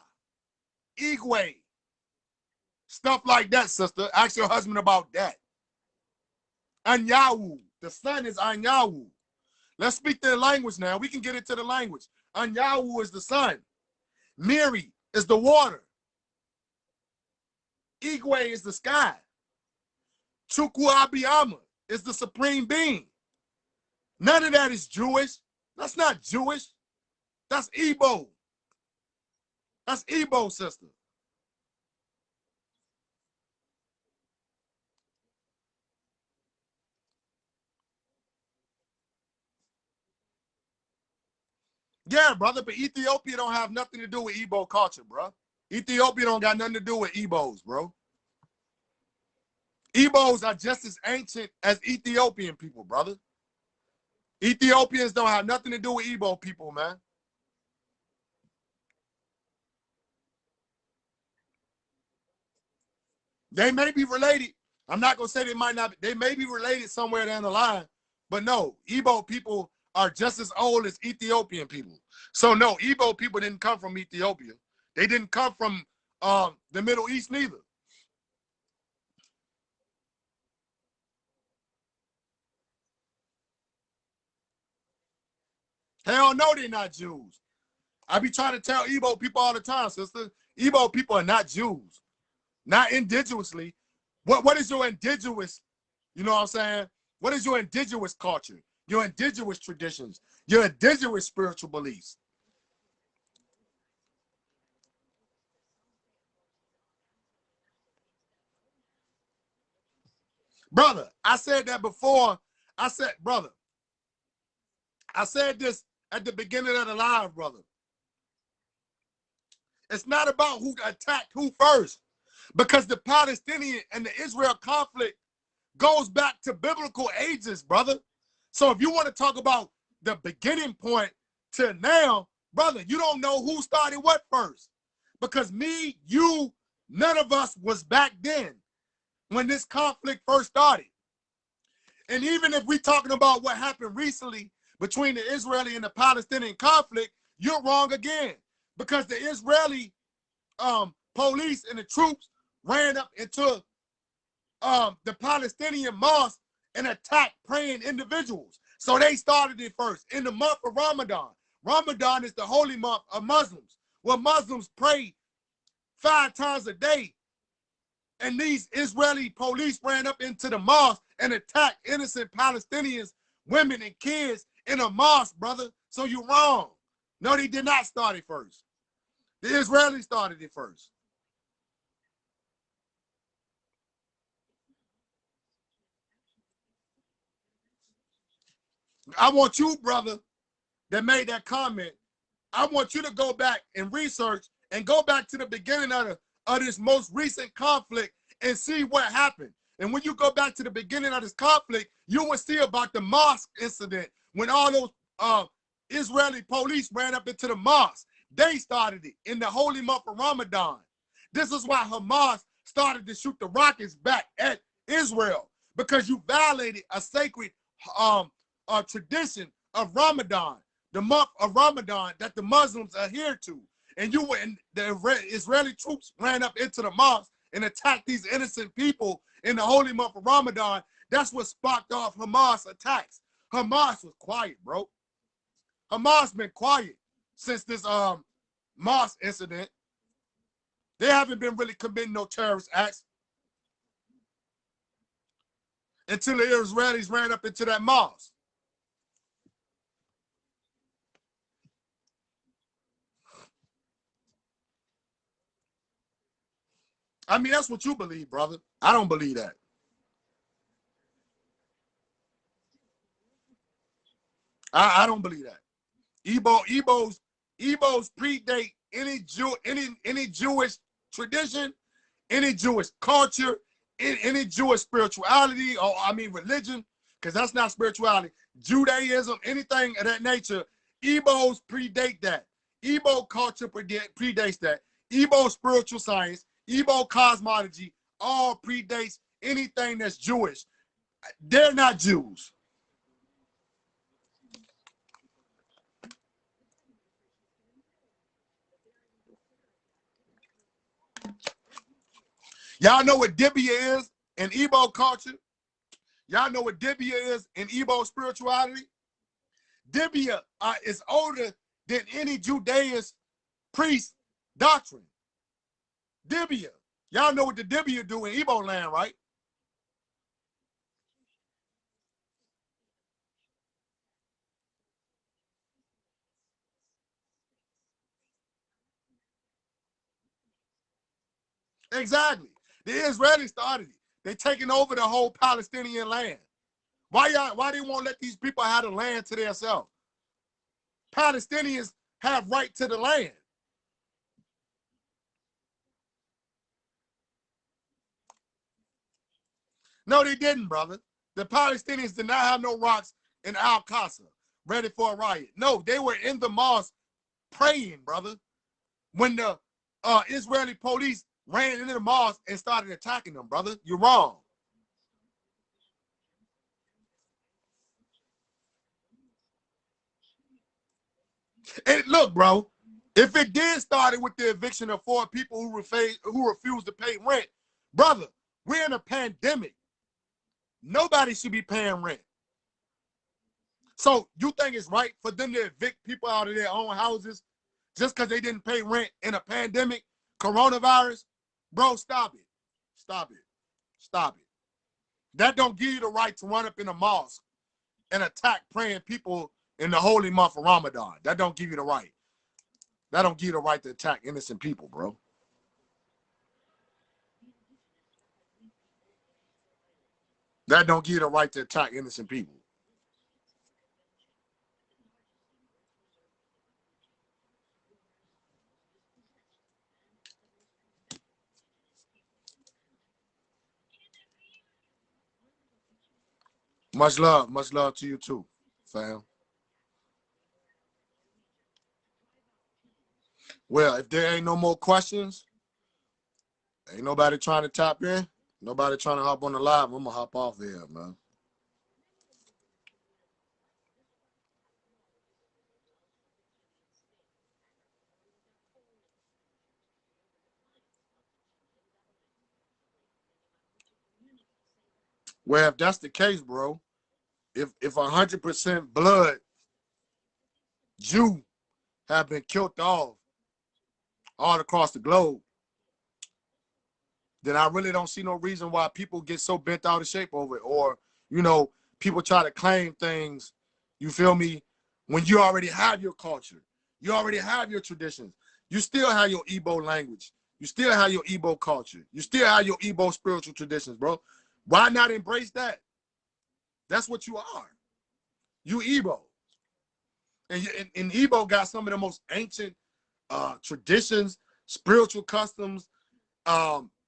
Igwe, stuff like that, sister. Ask your husband about that. Anyawu, the son is Anyawu. Let's speak their language now. We can get into the language. Anyawu is the sun. Miri is the water. Igwe is the sky. Chukwu Abiyama is the supreme being. None of that is Jewish. That's not Jewish. That's Igbo. That's Igbo, sister. Yeah, brother, but Ethiopia don't have nothing to do with Igbo culture, bro. Ethiopia don't got nothing to do with Igbos, bro. Igbos are just as ancient as Ethiopian people, brother. Ethiopians don't have nothing to do with Igbo people, man. They may be related. I'm not going to say they might not. They may be related somewhere down the line. But no, Igbo people are just as old as Ethiopian people. So no, Igbo people didn't come from Ethiopia. They didn't come from the Middle East neither. Hell no, they're not Jews. I be trying to tell Igbo people all the time, sister. Igbo people are not Jews. Not indigenously. What is your indigenous, you know what I'm saying? What is your indigenous culture? Your indigenous traditions? Your indigenous spiritual beliefs? Brother, I said that before. I said, brother, I said this at the beginning of the live, brother. It's not about who attacked who first, because the Palestinian and the Israel conflict goes back to biblical ages, brother. So if you want to talk about the beginning point to now, brother, you don't know who started what first. Because me, you, none of us was back then when this conflict first started. And even if we're talking about what happened recently between the Israeli and the Palestinian conflict, you're wrong again. Because the Israeli police and the troops ran up into the Palestinian mosque and attacked praying individuals. So they started it first in the month of Ramadan. Ramadan is the holy month of Muslims, where Muslims pray 5 times a day. And these Israeli police ran up into the mosque and attacked innocent Palestinians, women and kids in a mosque, brother. So you're wrong. No, they did not start it first. The Israelis started it first. I want you, brother, that made that comment, I want you to go back and research and go back to the beginning of this most recent conflict and see what happened. And when you go back to the beginning of this conflict, you will see about the mosque incident when all those Israeli police ran up into the mosque. They started it in the holy month of Ramadan. This is why Hamas started to shoot the rockets back at Israel, because you violated a sacred tradition of Ramadan, the month of Ramadan that the Muslims adhere to. And you and the Israeli troops ran up into the mosque and attacked these innocent people in the holy month of Ramadan. That's what sparked off Hamas attacks. Hamas was quiet, bro. Hamas been quiet since this mosque incident. They haven't been really committing no terrorist acts until the Israelis ran up into that mosque. I mean, that's what you believe, brother. I don't believe that. I don't believe that. Ebos predate any Jewish tradition, any Jewish culture, any Jewish spirituality, or I mean religion, because that's not spirituality. Judaism, anything of that nature, Ebos predate that. Ebo culture predates that. Ebo spiritual science, Ebo cosmology, all predates anything that's Jewish. They're not Jews. Y'all know what Dibia is in Igbo culture? Y'all know what Dibia is in Igbo spirituality? Dibia is older than any Judaist priest doctrine. Dibia. Y'all know what the Dibia do in Igbo land, right? Exactly. The Israelis started it. They taking over the whole Palestinian land. Why they won't let these people have the land to themselves? Palestinians have right to the land. No, they didn't, brother. The Palestinians did not have no rocks in Al-Qasr, ready for a riot. No, they were in the mosque praying, brother, when the Israeli police ran into the mosque and started attacking them, brother. You're wrong. And look, bro, if it did start with the eviction of 4 people who refused to pay rent, brother, we're in a pandemic. Nobody should be paying rent. So you think it's right for them to evict people out of their own houses just because they didn't pay rent in a pandemic, coronavirus? Bro, stop it. Stop it. Stop it. That don't give you the right to run up in a mosque and attack praying people in the holy month of Ramadan. That don't give you the right. That don't give you the right to attack innocent people, bro. That don't give you the right to attack innocent people. Much love to you too, fam. Well, if there ain't no more questions, ain't nobody trying to tap in, nobody trying to hop on the live, I'm gonna hop off here, man. Well, if that's the case, bro, if 100% blood Jew have been killed off all across the globe, then I really don't see no reason why people get so bent out of shape over it. Or, you know, people try to claim things, you feel me, when you already have your culture, you already have your traditions, you still have your Igbo language, you still have your Igbo culture, you still have your Igbo spiritual traditions, bro. Why not embrace that? That's what you are. You Igbo. And Igbo got some of the most ancient traditions, spiritual customs,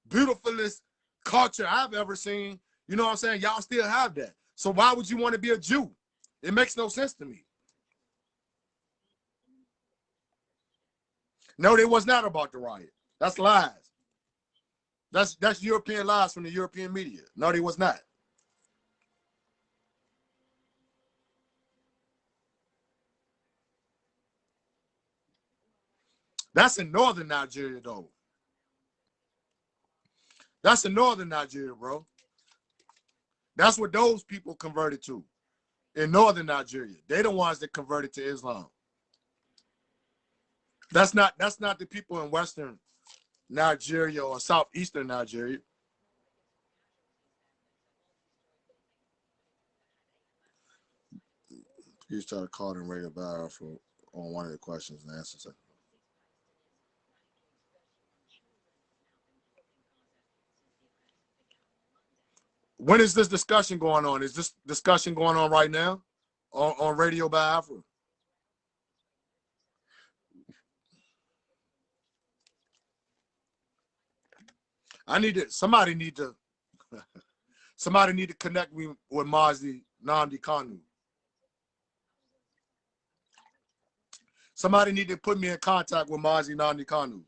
beautifulest culture I've ever seen. You know what I'm saying? Y'all still have that. So why would you want to be a Jew? It makes no sense to me. No, it was not about the riot. That's lies. That's European lies from the European media. No, it was not. That's in northern Nigeria, though. That's in northern Nigeria, bro. That's what those people converted to in northern Nigeria. They the ones that converted to Islam. That's not the people in western Nigeria or southeastern Nigeria. Please try to call and rate about for on one of the questions and answers. When is this discussion going on? Is this discussion going on right now on Radio Biafra? Somebody need to connect me with Mazi Nnamdi Kanu. Somebody need to put me in contact with Mazi Nnamdi Kanu.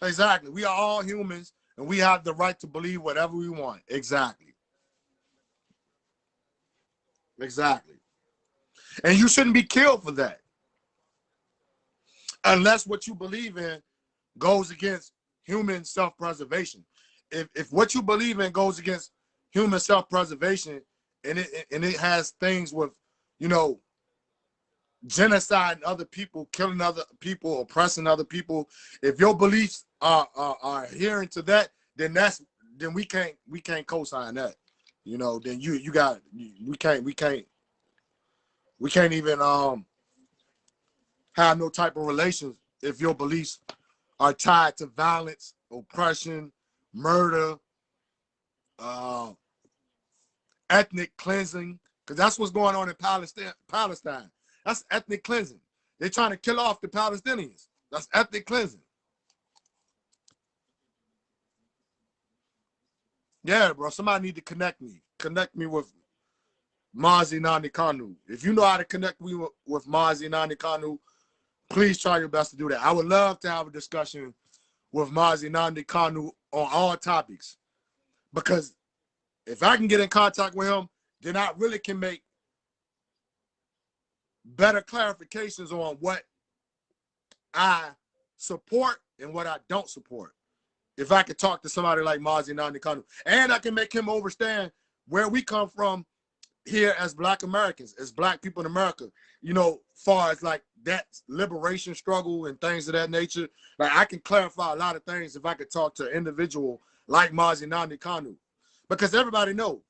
Exactly. We are all humans and we have the right to believe whatever we want. Exactly. Exactly. And you shouldn't be killed for that. Unless what you believe in goes against human self-preservation. If what you believe in goes against human self-preservation and it has things with, you know, genocide other people, killing other people, oppressing other people, if your beliefs are adhering to that, then we can't co-sign that. You know, then we can't even have no type of relations if your beliefs are tied to violence, oppression, murder, uh, ethnic cleansing, because that's what's going on in Palestine. That's ethnic cleansing. They're trying to kill off the Palestinians. That's ethnic cleansing. Yeah, bro. Somebody need to connect me. Connect me with Mazi Nani Kanu. If you know how to connect me with Mazi Nani Kanu, please try your best to do that. I would love to have a discussion with Mazi Nani Kanu on all topics. Because if I can get in contact with him, then I really can make better clarifications on what I support and what I don't support. If I could talk to somebody like Mazi Nani Kanu, and I can make him understand where we come from here as Black Americans, as Black people in America, you know, far as like that liberation struggle and things of that nature. Like I can clarify a lot of things if I could talk to an individual like Mazi Nani Kanu. Because everybody know.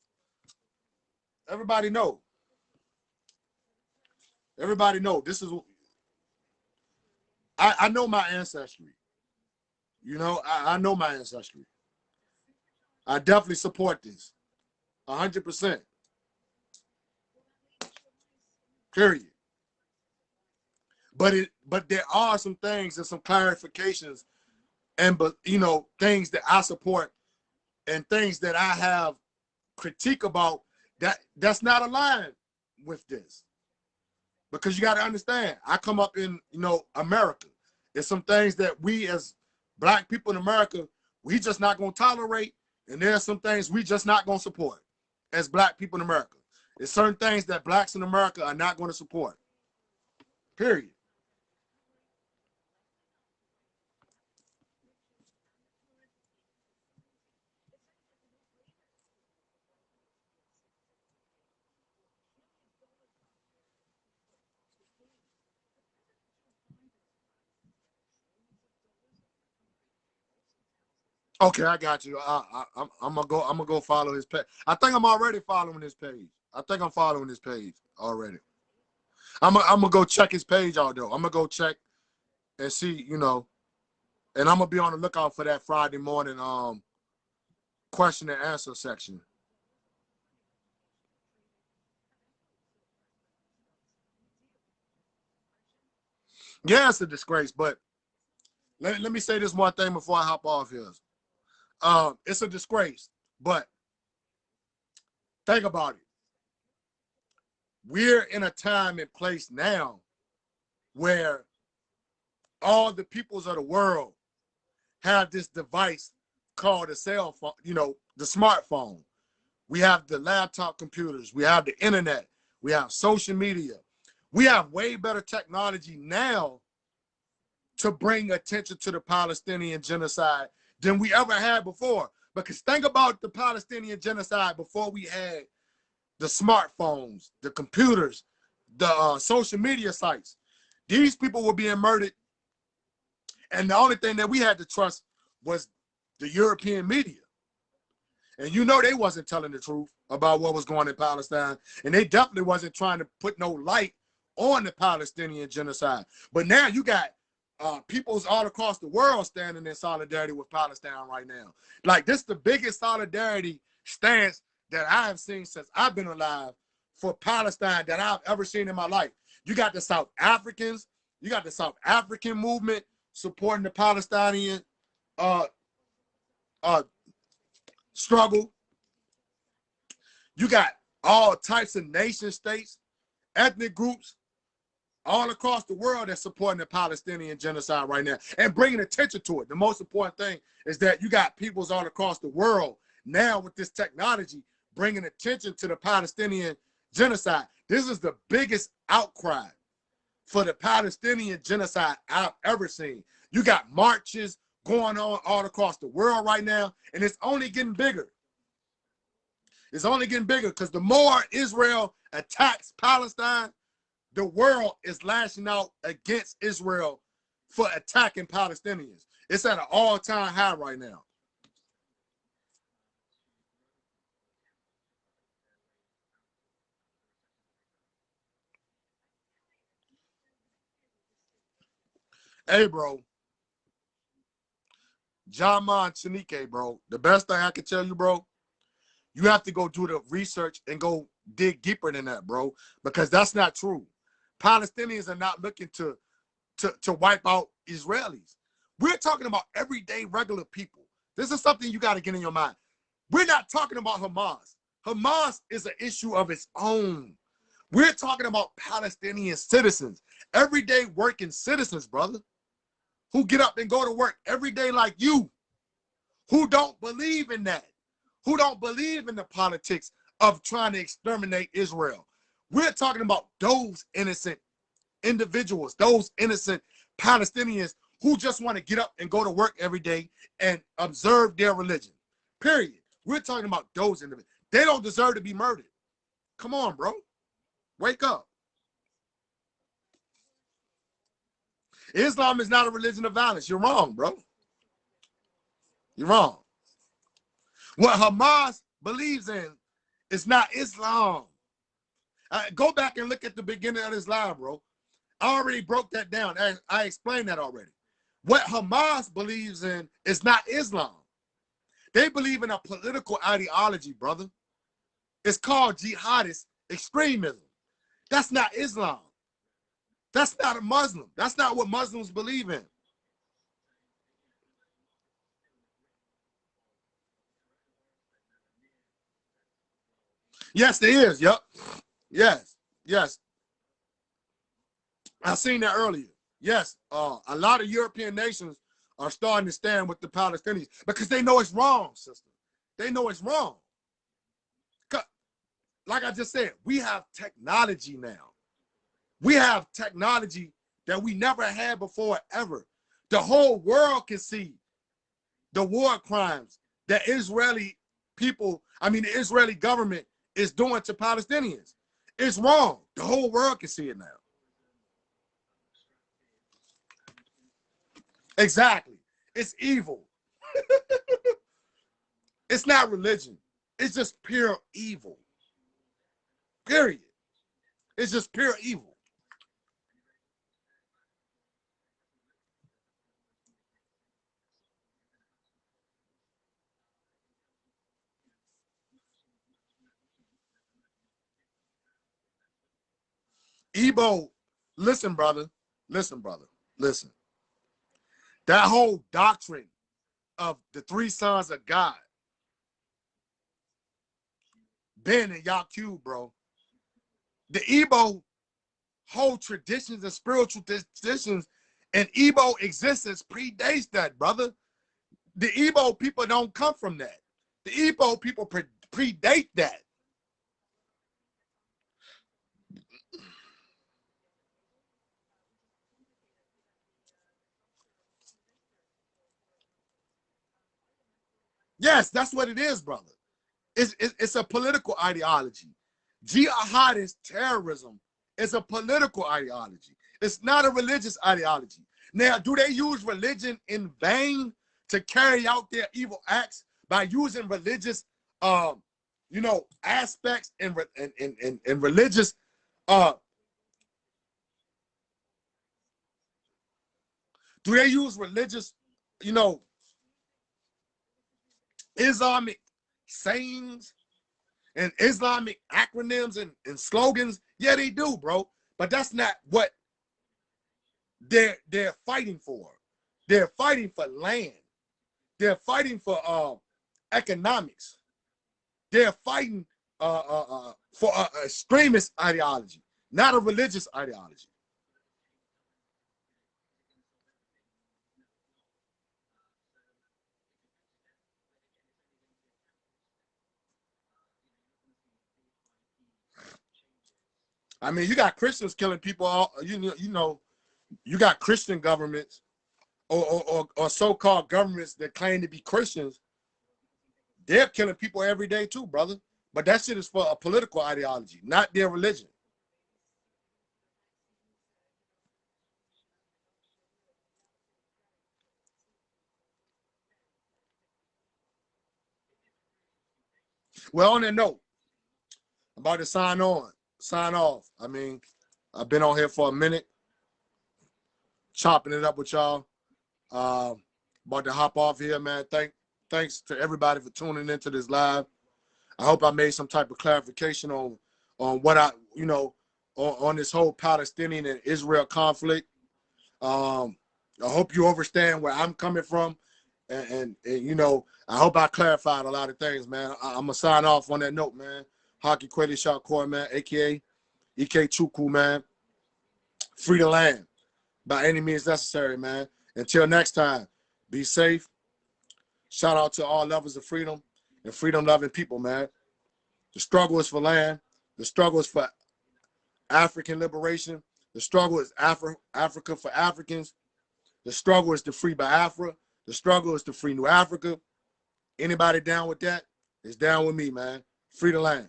Everybody know. Everybody know. This is, I know my ancestry. You know, I know my ancestry. I definitely support this. 100%. Period. But there are some things and some clarifications and, but you know, things that I support and things that I have critique about that's not aligned with this. Because you got to understand, I come up in, you know, America. There's some things that we as Black people in America, we just not going to tolerate. And there's some things we just not going to support as Black people in America. There's certain things that Blacks in America are not going to support. Period. Okay, I got you. I'm gonna go. I'm gonna go follow his page. I think I'm already following his page. I think I'm following his page already. I'm gonna go check his page out though. I'm gonna go check and see, you know, and I'm gonna be on the lookout for that Friday morning question and answer section. Yeah, it's a disgrace, but let me say this one thing before I hop off here. It's a disgrace, but think about it. We're in a time and place now where all the peoples of the world have this device called a cell phone, you know, the smartphone. We have the laptop computers. We have the internet. We have social media. We have way better technology now to bring attention to the Palestinian genocide than we ever had before. Because think about the Palestinian genocide before we had the smartphones, the computers, the social media sites. These people were being murdered, and the only thing that we had to trust was the European media. And you know they wasn't telling the truth about what was going on in Palestine, and they definitely wasn't trying to put no light on the Palestinian genocide. But now you got peoples all across the world standing in solidarity with Palestine right now. Like this is the biggest solidarity stance that I have seen since I've been alive for Palestine that I've ever seen in my life. You got the South Africans, you got the South African movement supporting the Palestinian uh, struggle. You got all types of nation states, ethnic groups all across the world that's supporting the Palestinian genocide right now and bringing attention to it. The most important thing is that you got peoples all across the world now with this technology bringing attention to the Palestinian genocide. This is the biggest outcry for the Palestinian genocide I've ever seen. You got marches going on all across the world right now, and it's only getting bigger. It's only getting bigger because the more Israel attacks Palestine, the world is lashing out against Israel for attacking Palestinians. It's at an all-time high right now. Hey, bro. Jaman Chinike, bro. The best thing I can tell you, bro, you have to go do the research and go dig deeper than that, bro, because that's not true. Palestinians are not looking to wipe out Israelis. We're talking about everyday regular people. This is something you got to get in your mind. We're not talking about Hamas. Hamas is an issue of its own. We're talking about Palestinian citizens, everyday working citizens, brother, who get up and go to work every day like you, who don't believe in that, who don't believe in the politics of trying to exterminate Israel. We're talking about those innocent individuals, those innocent Palestinians who just want to get up and go to work every day and observe their religion. Period. We're talking about those individuals. They don't deserve to be murdered. Come on, bro. Wake up. Islam is not a religion of violence. You're wrong, bro. You're wrong. What Hamas believes in is not Islam. Go back and look at the beginning of this live, bro. I already broke that down. I explained that already. What Hamas believes in is not Islam. They believe in a political ideology, brother. It's called jihadist extremism. That's not Islam. That's not a Muslim. That's not what Muslims believe in. Yes, there is. Yep. Yes. Yes. I seen that earlier. Yes. A lot of European nations are starting to stand with the Palestinians because they know it's wrong, sister. They know it's wrong. Like I just said, we have technology now. We have technology that we never had before, ever. The whole world can see the war crimes that Israeli people, the Israeli government is doing to Palestinians. It's wrong. The whole world can see it now. Exactly. It's evil. It's not religion. It's just pure evil. Period. It's just pure evil. Igbo, listen, brother. Listen, brother. Listen. That whole doctrine of the three sons of God, Ben and Yaku, bro. The Igbo whole traditions and spiritual traditions and Igbo existence predates that, brother. The Igbo people don't come from that. The Igbo people predate that. Yes, that's what it is, brother. It's a political ideology. Jihadist terrorism is a political ideology. It's not a religious ideology. Now, do they use religion in vain to carry out their evil acts by using religious, aspects and religious, do they use religious, Islamic sayings and Islamic acronyms and slogans? Yeah, they do, bro. But that's not what they're fighting for. They're fighting for land. They're fighting for economics. They're fighting for extremist ideology, not a religious ideology. You got Christians killing people. You got Christian governments or so-called governments that claim to be Christians. They're killing people every day too, brother. But that shit is for a political ideology, not their religion. Well, on that note, I'm about to sign off. I've been on here for a minute, chopping it up with y'all. About to hop off here, man. Thanks to everybody for tuning into this live. I hope I made some type of clarification on what on this whole Palestinian and Israel conflict. I hope you understand where I'm coming from And you know, I hope I clarified a lot of things, man. I'm gonna sign off on that note, man. Haki Kweli Shakur, man, aka Ike Chukwu, man. Free the land by any means necessary, man. Until next time, be safe. Shout out to all lovers of freedom and freedom-loving people, man. The struggle is for land. The struggle is for African liberation. The struggle is Africa for Africans. The struggle is to free Biafra. The struggle is to free New Africa. Anybody down with that is down with me, man. Free the land.